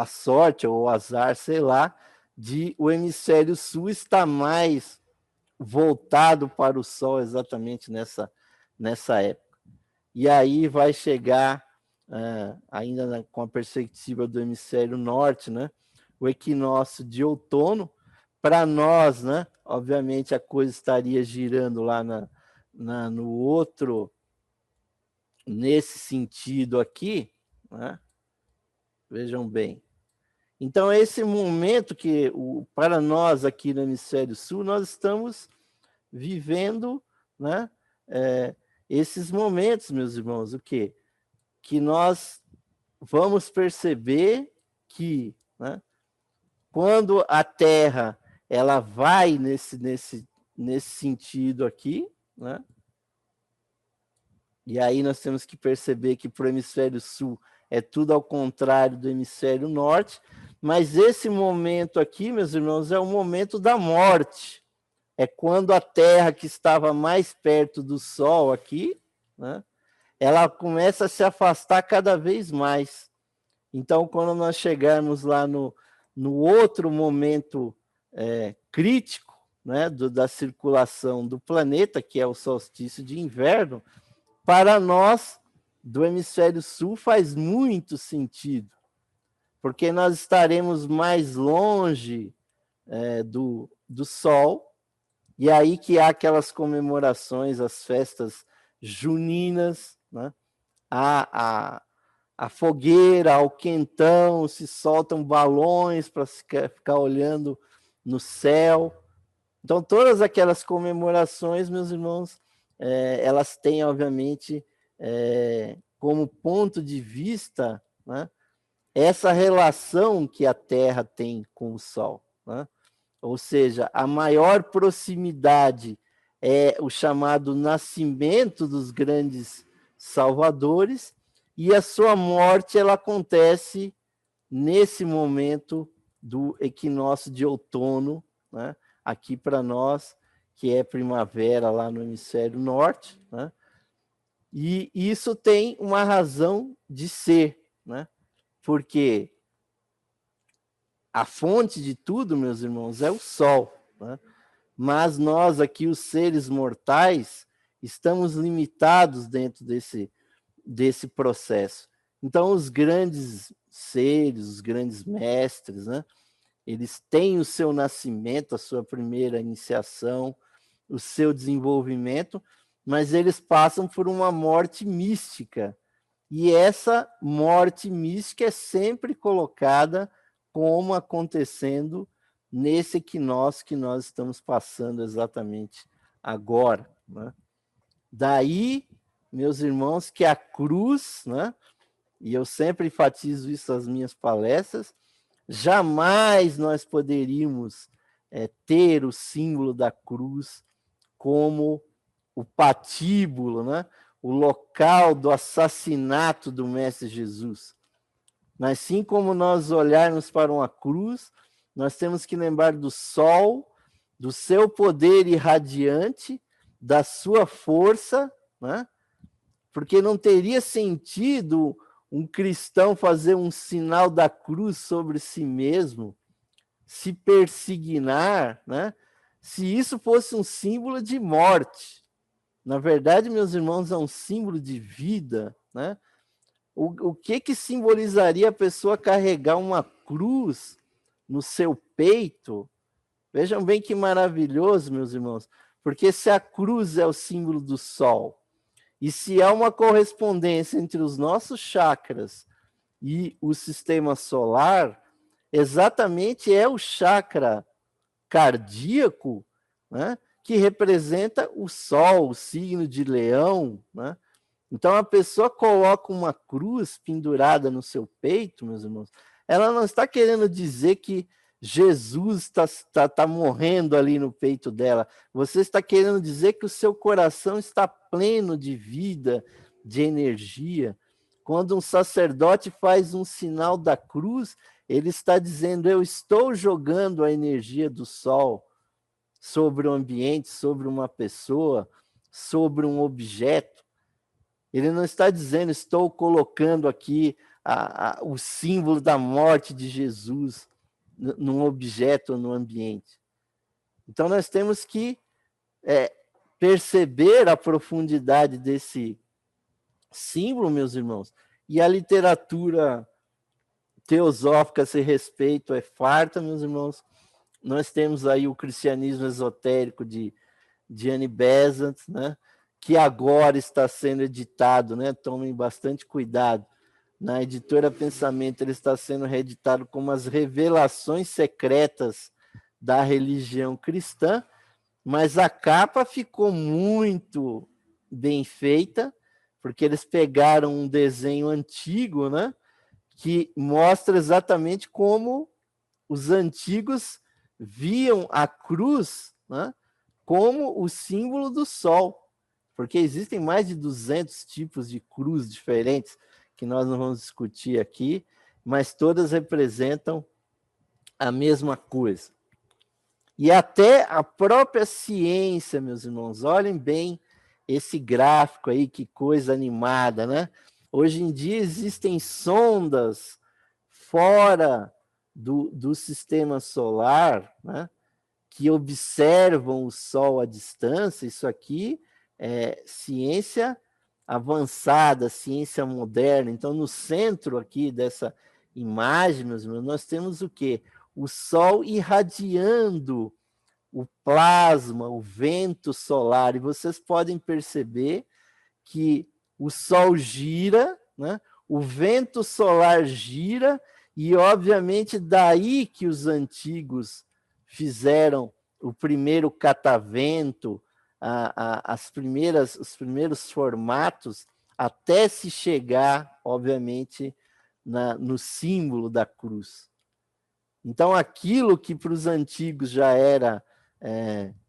sorte, ou o azar, sei lá, de o hemisfério sul estar mais voltado para o Sol exatamente nessa época. E aí vai chegar, ainda com a perspectiva do hemisfério norte, né? O equinócio de outono. Para nós, né? Obviamente a coisa estaria girando lá no outro, nesse sentido aqui, né? Vejam bem. Então, esse momento que, para nós aqui no hemisfério sul, nós estamos vivendo, né? Esses momentos, meus irmãos, o quê? Que nós vamos perceber que, né, quando a Terra ela vai nesse sentido aqui, né? E aí nós temos que perceber que para o hemisfério sul é tudo ao contrário do hemisfério norte, mas esse momento aqui, meus irmãos, é o momento da morte. É quando a Terra, que estava mais perto do Sol aqui, né, ela começa a se afastar cada vez mais. Então, quando nós chegarmos lá no outro momento crítico, né, da circulação do planeta, que é o solstício de inverno, para nós do hemisfério sul faz muito sentido, porque nós estaremos mais longe do Sol, e aí que há aquelas comemorações, as festas juninas, né? A fogueira, ao quentão, se soltam balões para ficar olhando no céu. Então, todas aquelas comemorações, meus irmãos, elas têm, obviamente, como ponto de vista, né, essa relação que a Terra tem com o Sol, né? Ou seja, a maior proximidade é o chamado nascimento dos grandes salvadores, e a sua morte ela acontece nesse momento do equinócio de outono, né? Aqui para nós, que é primavera lá no hemisfério norte, né? E isso tem uma razão de ser, né? Porque a fonte de tudo, meus irmãos, é o Sol, né? Mas nós aqui, os seres mortais, estamos limitados dentro desse processo. Então, os grandes seres, os grandes mestres, né? Eles têm o seu nascimento, a sua primeira iniciação, o seu desenvolvimento, mas eles passam por uma morte mística. E essa morte mística é sempre colocada como acontecendo nesse equinócio que nós estamos passando exatamente agora, né? Daí, meus irmãos, que a cruz, né? E eu sempre enfatizo isso nas minhas palestras, jamais nós poderíamos ter o símbolo da cruz como o patíbulo, né? O local do assassinato do Mestre Jesus. Mas sim como nós olharmos para uma cruz, nós temos que lembrar do sol, do seu poder irradiante, da sua força, né? Porque não teria sentido um cristão fazer um sinal da cruz sobre si mesmo, se persignar, né? Se isso fosse um símbolo de morte. Na verdade, meus irmãos, é um símbolo de vida, né? O que simbolizaria a pessoa carregar uma cruz no seu peito? Vejam bem que maravilhoso, meus irmãos, porque se a cruz é o símbolo do sol, e se há uma correspondência entre os nossos chakras e o sistema solar, exatamente é o chakra cardíaco, né, que representa o Sol, o signo de Leão, né? Então a pessoa coloca uma cruz pendurada no seu peito, meus irmãos, ela não está querendo dizer que Jesus está morrendo ali no peito dela. Você está querendo dizer que o seu coração está pleno de vida, de energia. Quando um sacerdote faz um sinal da cruz, ele está dizendo: eu estou jogando a energia do sol sobre o ambiente, sobre uma pessoa, sobre um objeto. Ele não está dizendo: estou colocando aqui o símbolo da morte de Jesus num objeto ou no ambiente. Então nós temos que perceber a profundidade desse símbolo, meus irmãos, e a literatura teosófica a esse respeito é farta, meus irmãos. Nós temos aí o cristianismo esotérico de Annie Besant, né, que agora está sendo editado, né, tomem bastante cuidado. Na editora Pensamento, ele está sendo reeditado como as revelações secretas da religião cristã, mas a capa ficou muito bem feita, porque eles pegaram um desenho antigo, né, que mostra exatamente como os antigos viam a cruz, né, como o símbolo do sol, porque existem mais de 200 tipos de cruz diferentes, que nós não vamos discutir aqui, mas todas representam a mesma coisa. E até a própria ciência, meus irmãos, olhem bem esse gráfico aí, que coisa animada, né? Hoje em dia existem sondas fora do sistema solar, né, que observam o Sol à distância. Isso aqui é ciência avançada, ciência moderna. Então, no centro aqui dessa imagem, meus irmãos, nós temos o quê? O Sol irradiando o plasma, o vento solar. E vocês podem perceber que o Sol gira, né? O vento solar gira, e obviamente daí que os antigos fizeram o primeiro catavento, os primeiros formatos, até se chegar, obviamente, no símbolo da cruz. Então, aquilo que para os antigos já era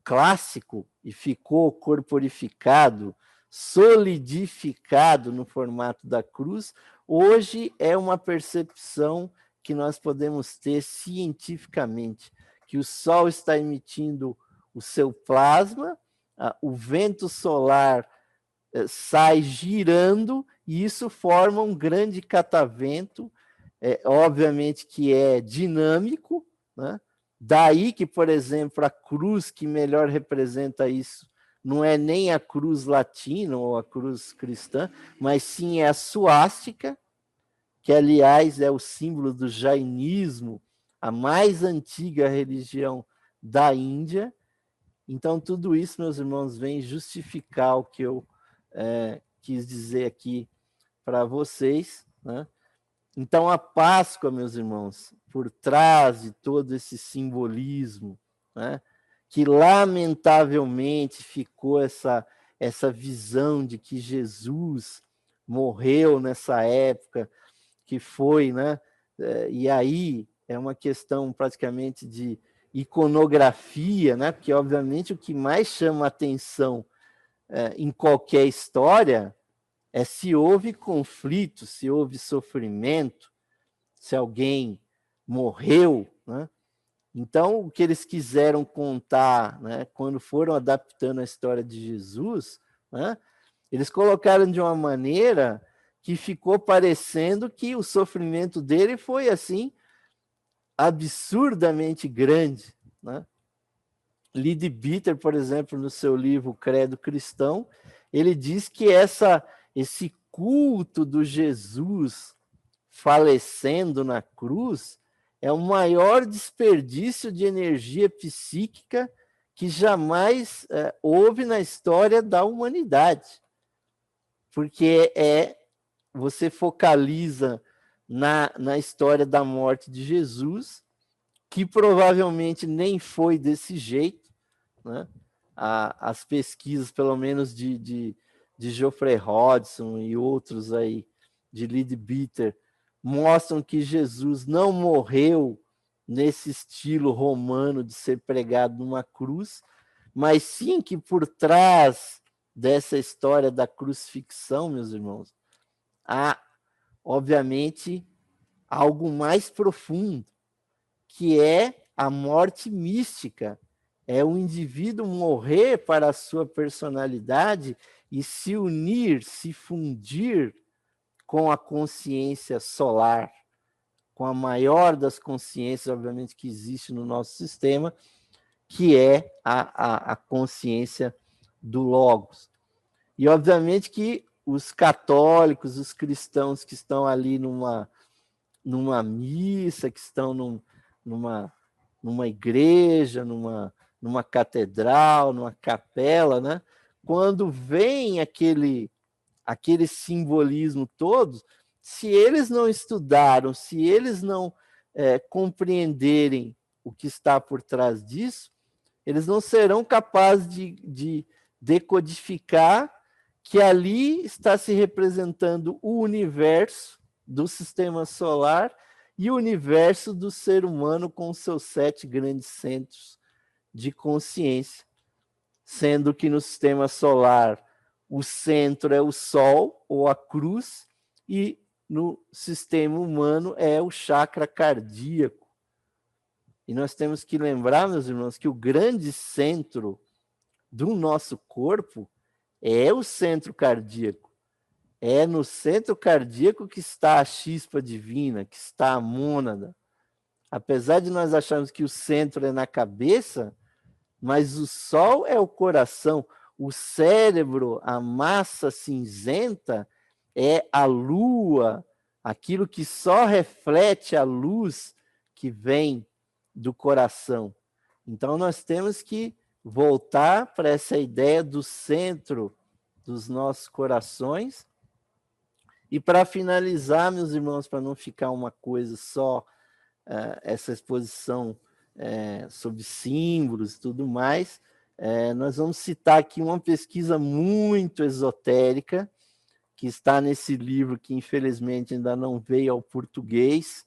clássico e ficou corporificado, solidificado no formato da cruz, hoje é uma percepção que nós podemos ter cientificamente, que o Sol está emitindo o seu plasma, o vento solar sai girando, e isso forma um grande catavento, obviamente que é dinâmico, né? Daí que, por exemplo, a cruz que melhor representa isso não é nem a cruz latina ou a cruz cristã, mas sim é a suástica, que, aliás, é o símbolo do jainismo, a mais antiga religião da Índia. Então, tudo isso, meus irmãos, vem justificar o que eu quis dizer aqui para vocês, né? Então, a Páscoa, meus irmãos, por trás de todo esse simbolismo, né, que lamentavelmente ficou essa visão de que Jesus morreu nessa época, que foi, né? E aí é uma questão praticamente de iconografia, né? Porque, obviamente, o que mais chama atenção em qualquer história é se houve conflito, se houve sofrimento, se alguém morreu, né? Então, o que eles quiseram contar, né, quando foram adaptando a história de Jesus, né, eles colocaram de uma maneira que ficou parecendo que o sofrimento dele foi assim absurdamente grande, né? Leadbeater, por exemplo, no seu livro Credo Cristão, ele diz que esse culto do Jesus falecendo na cruz é o maior desperdício de energia psíquica que jamais houve na história da humanidade. Porque você focaliza na história da morte de Jesus, que provavelmente nem foi desse jeito, né? As pesquisas, pelo menos de Geoffrey Hodgson e outros aí, de Leadbeater, mostram que Jesus não morreu nesse estilo romano de ser pregado numa cruz, mas sim que por trás dessa história da crucifixão, meus irmãos, há, obviamente, algo mais profundo, que é a morte mística. É o indivíduo morrer para a sua personalidade e se unir, se fundir com a consciência solar, com a maior das consciências, obviamente, que existe no nosso sistema, que é a consciência do Logos. E, obviamente, que os católicos, os cristãos que estão ali numa missa, que estão numa igreja, numa catedral, numa capela, né? Quando vem aquele simbolismo todo, se eles não estudaram, se eles não compreenderem o que está por trás disso, eles não serão capazes de decodificar que ali está se representando o universo do sistema solar e o universo do ser humano com seus 7 grandes centros de consciência, sendo que no sistema solar o centro é o Sol ou a cruz e no sistema humano é o chakra cardíaco. E nós temos que lembrar, meus irmãos, que o grande centro do nosso corpo é o centro cardíaco. É no centro cardíaco que está a chispa divina, que está a mônada. Apesar de nós acharmos que o centro é na cabeça, mas o sol é o coração. O cérebro, a massa cinzenta, é a lua, aquilo que só reflete a luz que vem do coração. Então, nós temos que voltar para essa ideia do centro dos nossos corações. E para finalizar, meus irmãos, para não ficar uma coisa só, essa exposição sobre símbolos e tudo mais, nós vamos citar aqui uma pesquisa muito esotérica, que está nesse livro que infelizmente ainda não veio ao português,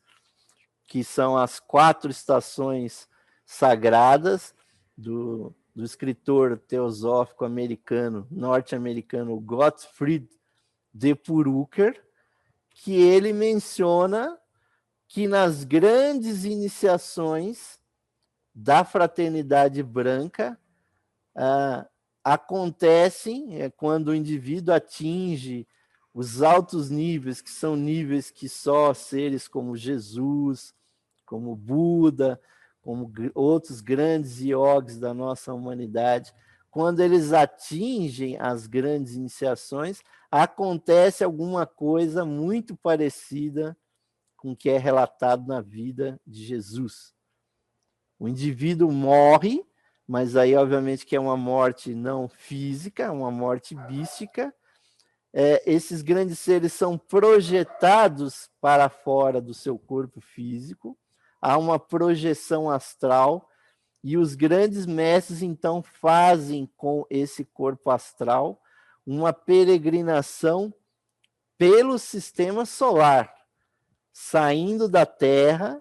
que são as 4 estações sagradas do escritor teosófico americano, norte-americano Gottfried de Purucker, que ele menciona que nas grandes iniciações da fraternidade branca acontecem quando o indivíduo atinge os altos níveis, que são níveis que só seres como Jesus, como Buda, como outros grandes yogis da nossa humanidade, quando eles atingem as grandes iniciações, acontece alguma coisa muito parecida com o que é relatado na vida de Jesus. O indivíduo morre, mas aí, obviamente, que é uma morte não física, uma morte mística. Esses grandes seres são projetados para fora do seu corpo físico, há uma projeção astral, e os grandes mestres, então, fazem com esse corpo astral uma peregrinação pelo sistema solar, saindo da Terra,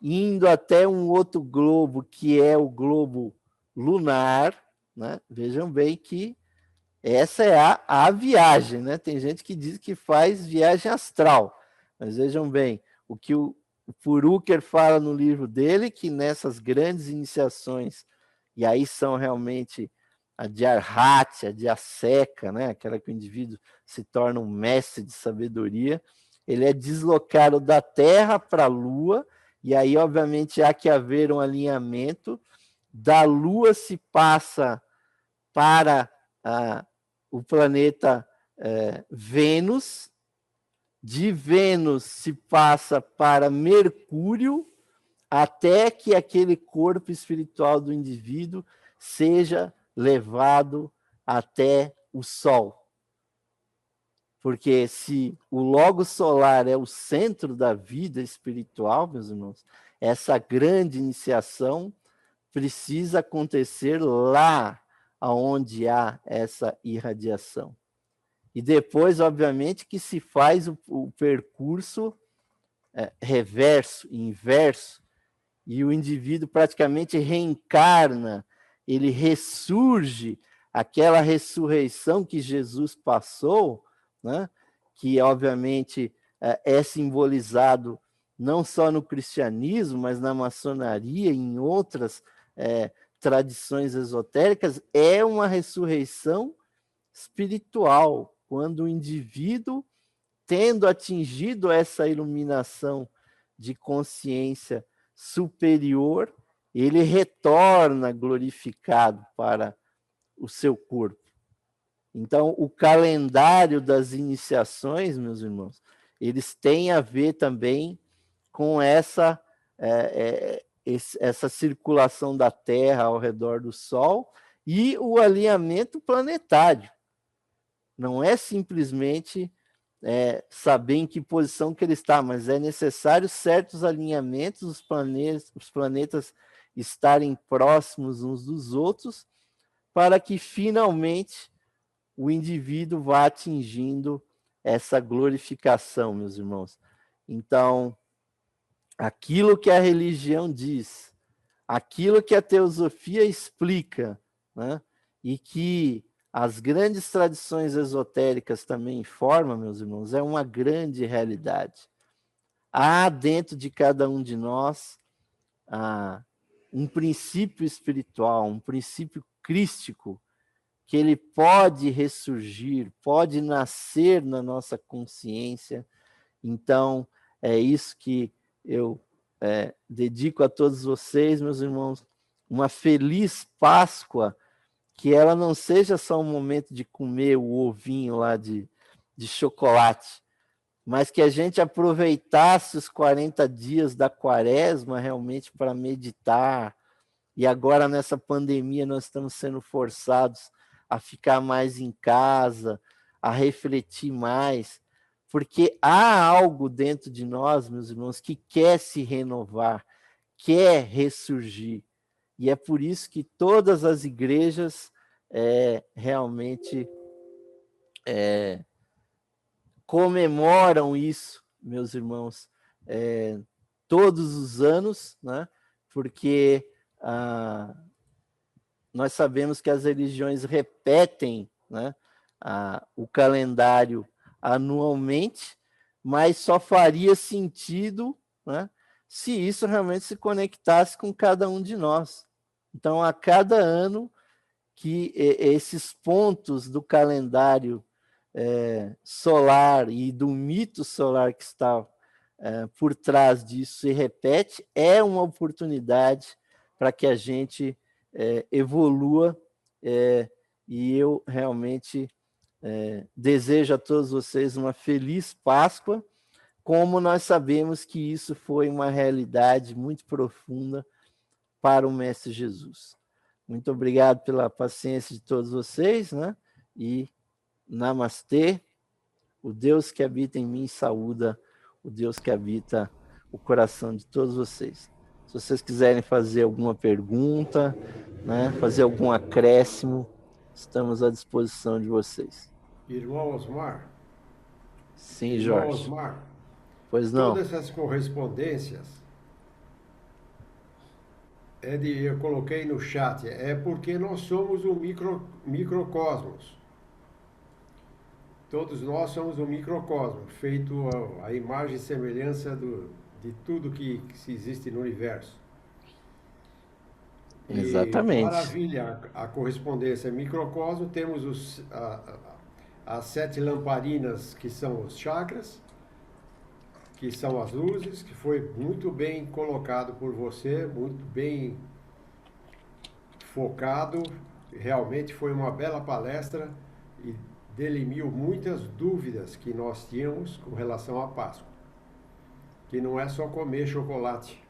indo até um outro globo, que é o globo lunar, né? Vejam bem que essa é a viagem, né? Tem gente que diz que faz viagem astral, mas vejam bem, o que o Purucker fala no livro dele, que nessas grandes iniciações, e aí são realmente a de Arhat, a de Aseca, né? Aquela que o indivíduo se torna um mestre de sabedoria, ele é deslocado da Terra para a Lua, e aí, obviamente, há que haver um alinhamento, da Lua se passa para o planeta Vênus, de Vênus se passa para Mercúrio, até que aquele corpo espiritual do indivíduo seja levado até o Sol. Porque se o Logos solar é o centro da vida espiritual, meus irmãos, essa grande iniciação precisa acontecer lá onde há essa irradiação. E depois, obviamente, que se faz o percurso reverso, inverso, e o indivíduo praticamente reencarna, ele ressurge, aquela ressurreição que Jesus passou, né? Que obviamente é simbolizado não só no cristianismo, mas na maçonaria e em outras tradições esotéricas, é uma ressurreição espiritual, quando o indivíduo, tendo atingido essa iluminação de consciência superior, ele retorna glorificado para o seu corpo. Então, o calendário das iniciações, meus irmãos, eles têm a ver também com essa circulação da Terra ao redor do Sol e o alinhamento planetário. Não é simplesmente saber em que posição que ele está, mas é necessário certos alinhamentos, os planetas estarem próximos uns dos outros, para que finalmente o indivíduo vá atingindo essa glorificação, meus irmãos. Então, aquilo que a religião diz, aquilo que a teosofia explica, né, e que as grandes tradições esotéricas também informam, meus irmãos, é uma grande realidade. Há dentro de cada um de nós um princípio espiritual, um princípio crístico, que ele pode ressurgir, pode nascer na nossa consciência. Então, é isso que eu dedico a todos vocês, meus irmãos, uma feliz Páscoa, que ela não seja só um momento de comer o ovinho lá de chocolate, mas que a gente aproveitasse os 40 dias da quaresma realmente para meditar. E agora, nessa pandemia, nós estamos sendo forçados a ficar mais em casa, a refletir mais, porque há algo dentro de nós, meus irmãos, que quer se renovar, quer ressurgir. E é por isso que todas as igrejas realmente comemoram isso, meus irmãos, todos os anos, né? Porque nós sabemos que as religiões repetem, né, o calendário anualmente, mas só faria sentido, né, se isso realmente se conectasse com cada um de nós. Então, a cada ano que esses pontos do calendário solar e do mito solar que está por trás disso se repete, é uma oportunidade para que a gente evolua, e eu realmente desejo a todos vocês uma feliz Páscoa, como nós sabemos que isso foi uma realidade muito profunda para o Mestre Jesus. Muito obrigado pela paciência de todos vocês, né? E namastê, o Deus que habita em mim saúda o Deus que habita o coração de todos vocês. Se vocês quiserem fazer alguma pergunta, né, fazer algum acréscimo, estamos à disposição de vocês. Irmão Osmar, Sim, irmão Jorge. Osmar, Pois não. todas essas correspondências eu coloquei no chat, é porque nós somos um microcosmos. Todos nós somos um microcosmo, feito a imagem e semelhança de tudo que se existe no universo. E Exatamente. maravilha, a correspondência microcosmo, temos as 7 lamparinas que são os chakras, que são as luzes, que foi muito bem colocado por você, muito bem focado, realmente foi uma bela palestra e delimiu muitas dúvidas que nós tínhamos com relação à Páscoa, que não é só comer chocolate.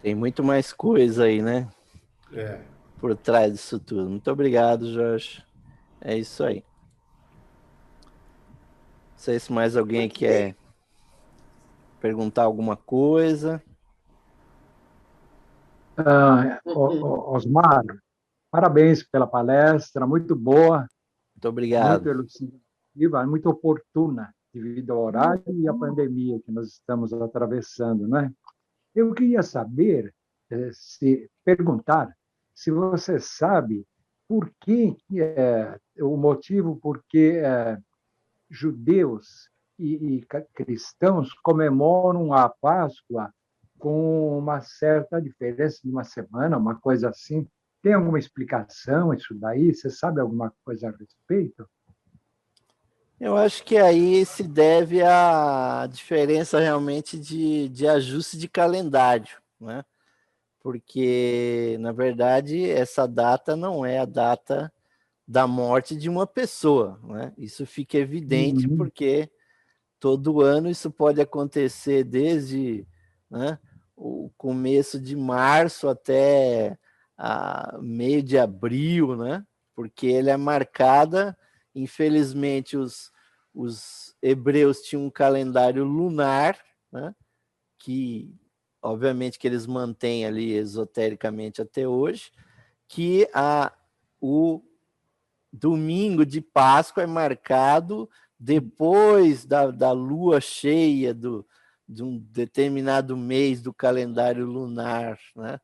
Tem muito mais coisa aí, né? É. Por trás disso tudo. Muito obrigado, Jorge. É isso aí. Não sei se mais alguém quer perguntar alguma coisa. Osmar, parabéns pela palestra, muito boa, Muito obrigado. muito elucidativa, muito oportuna, devido ao horário e à pandemia que nós estamos atravessando, né? Eu queria saber, perguntar, se você sabe por que, o motivo por que judeus e cristãos comemoram a Páscoa com uma certa diferença de uma semana, uma coisa assim. Tem alguma explicação isso daí? Você sabe alguma coisa a respeito? Eu acho que aí se deve à diferença realmente de ajuste de calendário, né? Porque, na verdade, essa data não é a data da morte de uma pessoa, né? Isso fica evidente Uhum. porque todo ano isso pode acontecer desde, né, o começo de março até meio de abril, né? Porque ele é marcada, infelizmente os hebreus tinham um calendário lunar, né? Que obviamente que eles mantêm ali esotericamente até hoje, que o domingo de Páscoa é marcado depois da lua cheia de um determinado mês do calendário lunar, né,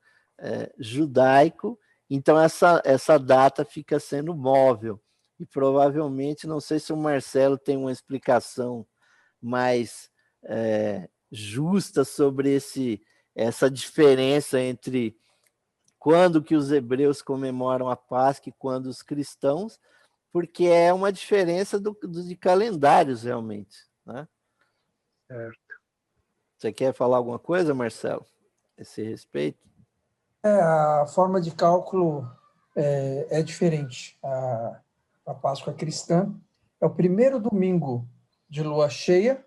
judaico. Então, essa data fica sendo móvel. E provavelmente, não sei se o Marcelo tem uma explicação mais justa sobre essa diferença entre quando que os hebreus comemoram a Páscoa e quando os cristãos, porque é uma diferença de calendários, realmente. Né? Certo. Você quer falar alguma coisa, Marcelo, a esse respeito? A forma de cálculo é diferente. A Páscoa cristã é o primeiro domingo de lua cheia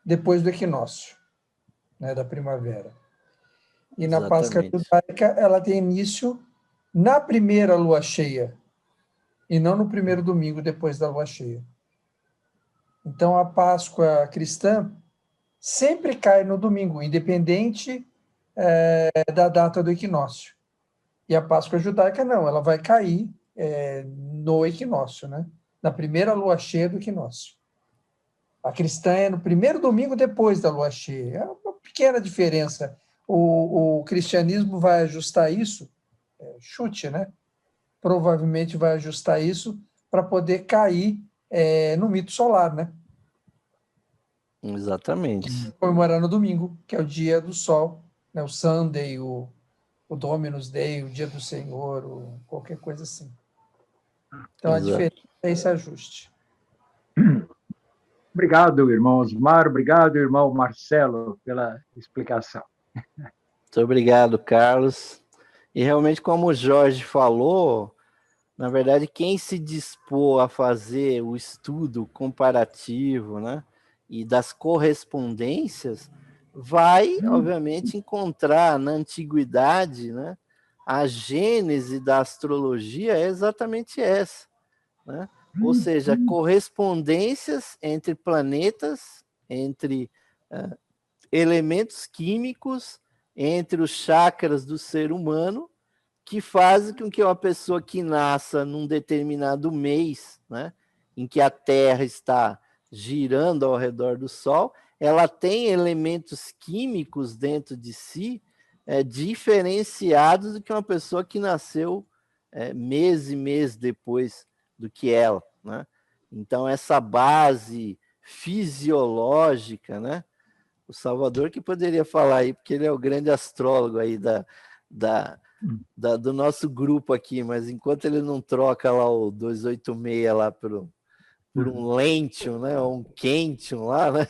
depois do equinócio, né, da primavera. E na Páscoa Exatamente. judaica, ela tem início na primeira lua cheia, e não no primeiro domingo depois da lua cheia. Então, a Páscoa cristã sempre cai no domingo, independente da data do equinócio. E a Páscoa judaica não, ela vai cair no equinócio, né? Na primeira lua cheia do equinócio. A cristã é no primeiro domingo depois da lua cheia. É uma pequena diferença. O cristianismo vai ajustar isso, chute, né? Provavelmente vai ajustar isso para poder cair no mito solar, né? Exatamente. Comemorar no domingo, que é o dia do sol, né? O Sunday, o Dominus Day, o dia do Senhor, ou qualquer coisa assim. Então, a Exato. diferença é esse ajuste. Obrigado, irmão Osmar. Obrigado, irmão Marcelo, pela explicação. Muito obrigado, Carlos. E realmente, como o Jorge falou, na verdade, quem se dispor a fazer o estudo comparativo, né, e das correspondências, vai, obviamente, encontrar na antiguidade, né, a gênese da astrologia é exatamente essa, né? Ou seja, correspondências entre planetas, entre elementos químicos, entre os chakras do ser humano, que faz com que uma pessoa que nasça num determinado mês, né, em que a Terra está girando ao redor do Sol, ela tem elementos químicos dentro de si diferenciados do que uma pessoa que nasceu mês e mês depois do que ela, né? Então, essa base fisiológica, né? O Salvador que poderia falar aí, porque ele é o grande astrólogo aí do nosso grupo aqui, mas enquanto ele não troca lá o 286 lá por um Lentium, né? Ou um Quentium lá, né?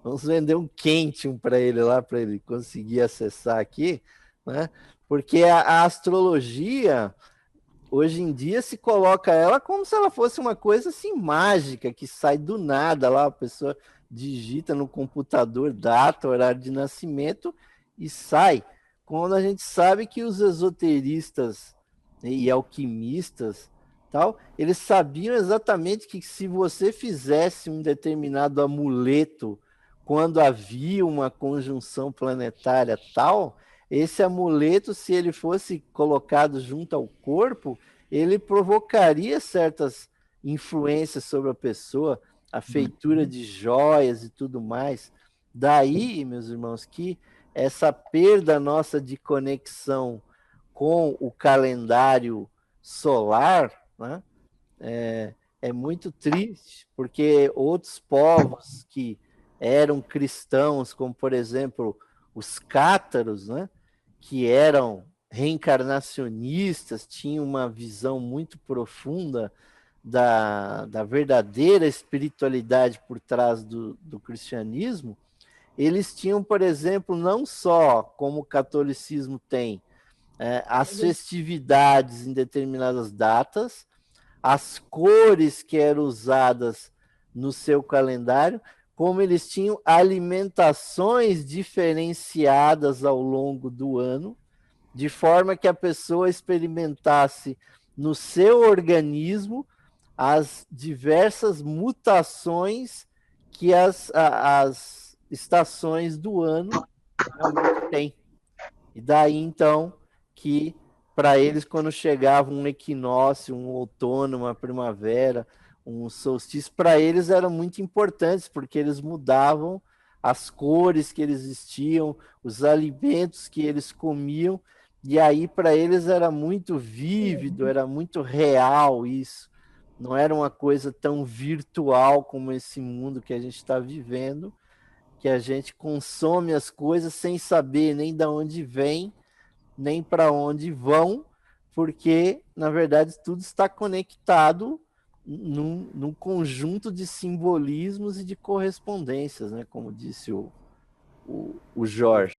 Vamos vender um Quentium para ele lá, para ele conseguir acessar aqui, né? Porque a astrologia, hoje em dia, se coloca ela como se ela fosse uma coisa assim mágica, que sai do nada lá, a pessoa digita no computador data, horário de nascimento e sai. Quando a gente sabe que os esoteristas e alquimistas, tal, eles sabiam exatamente que se você fizesse um determinado amuleto quando havia uma conjunção planetária tal, esse amuleto, se ele fosse colocado junto ao corpo, ele provocaria certas influências sobre a pessoa, a feitura de joias e tudo mais. Daí, meus irmãos, que essa perda nossa de conexão com o calendário solar, né, é muito triste, porque outros povos que eram cristãos, como por exemplo os cátaros, né, que eram reencarnacionistas, tinham uma visão muito profunda da verdadeira espiritualidade por trás do cristianismo. Eles tinham, por exemplo, não só como o catolicismo tem, as festividades em determinadas datas, as cores que eram usadas no seu calendário, como eles tinham alimentações diferenciadas ao longo do ano, de forma que a pessoa experimentasse no seu organismo as diversas mutações que as estações do ano realmente têm. E daí, então, que para eles, quando chegava um equinócio, um outono, uma primavera, um solstício, para eles eram muito importantes, porque eles mudavam as cores que eles existiam, os alimentos que eles comiam, e aí para eles era muito vívido, era muito real isso. Não era uma coisa tão virtual como esse mundo que a gente está vivendo, que a gente consome as coisas sem saber nem de onde vem, nem para onde vão, porque, na verdade, tudo está conectado num conjunto de simbolismos e de correspondências, né? Como disse o Jorge.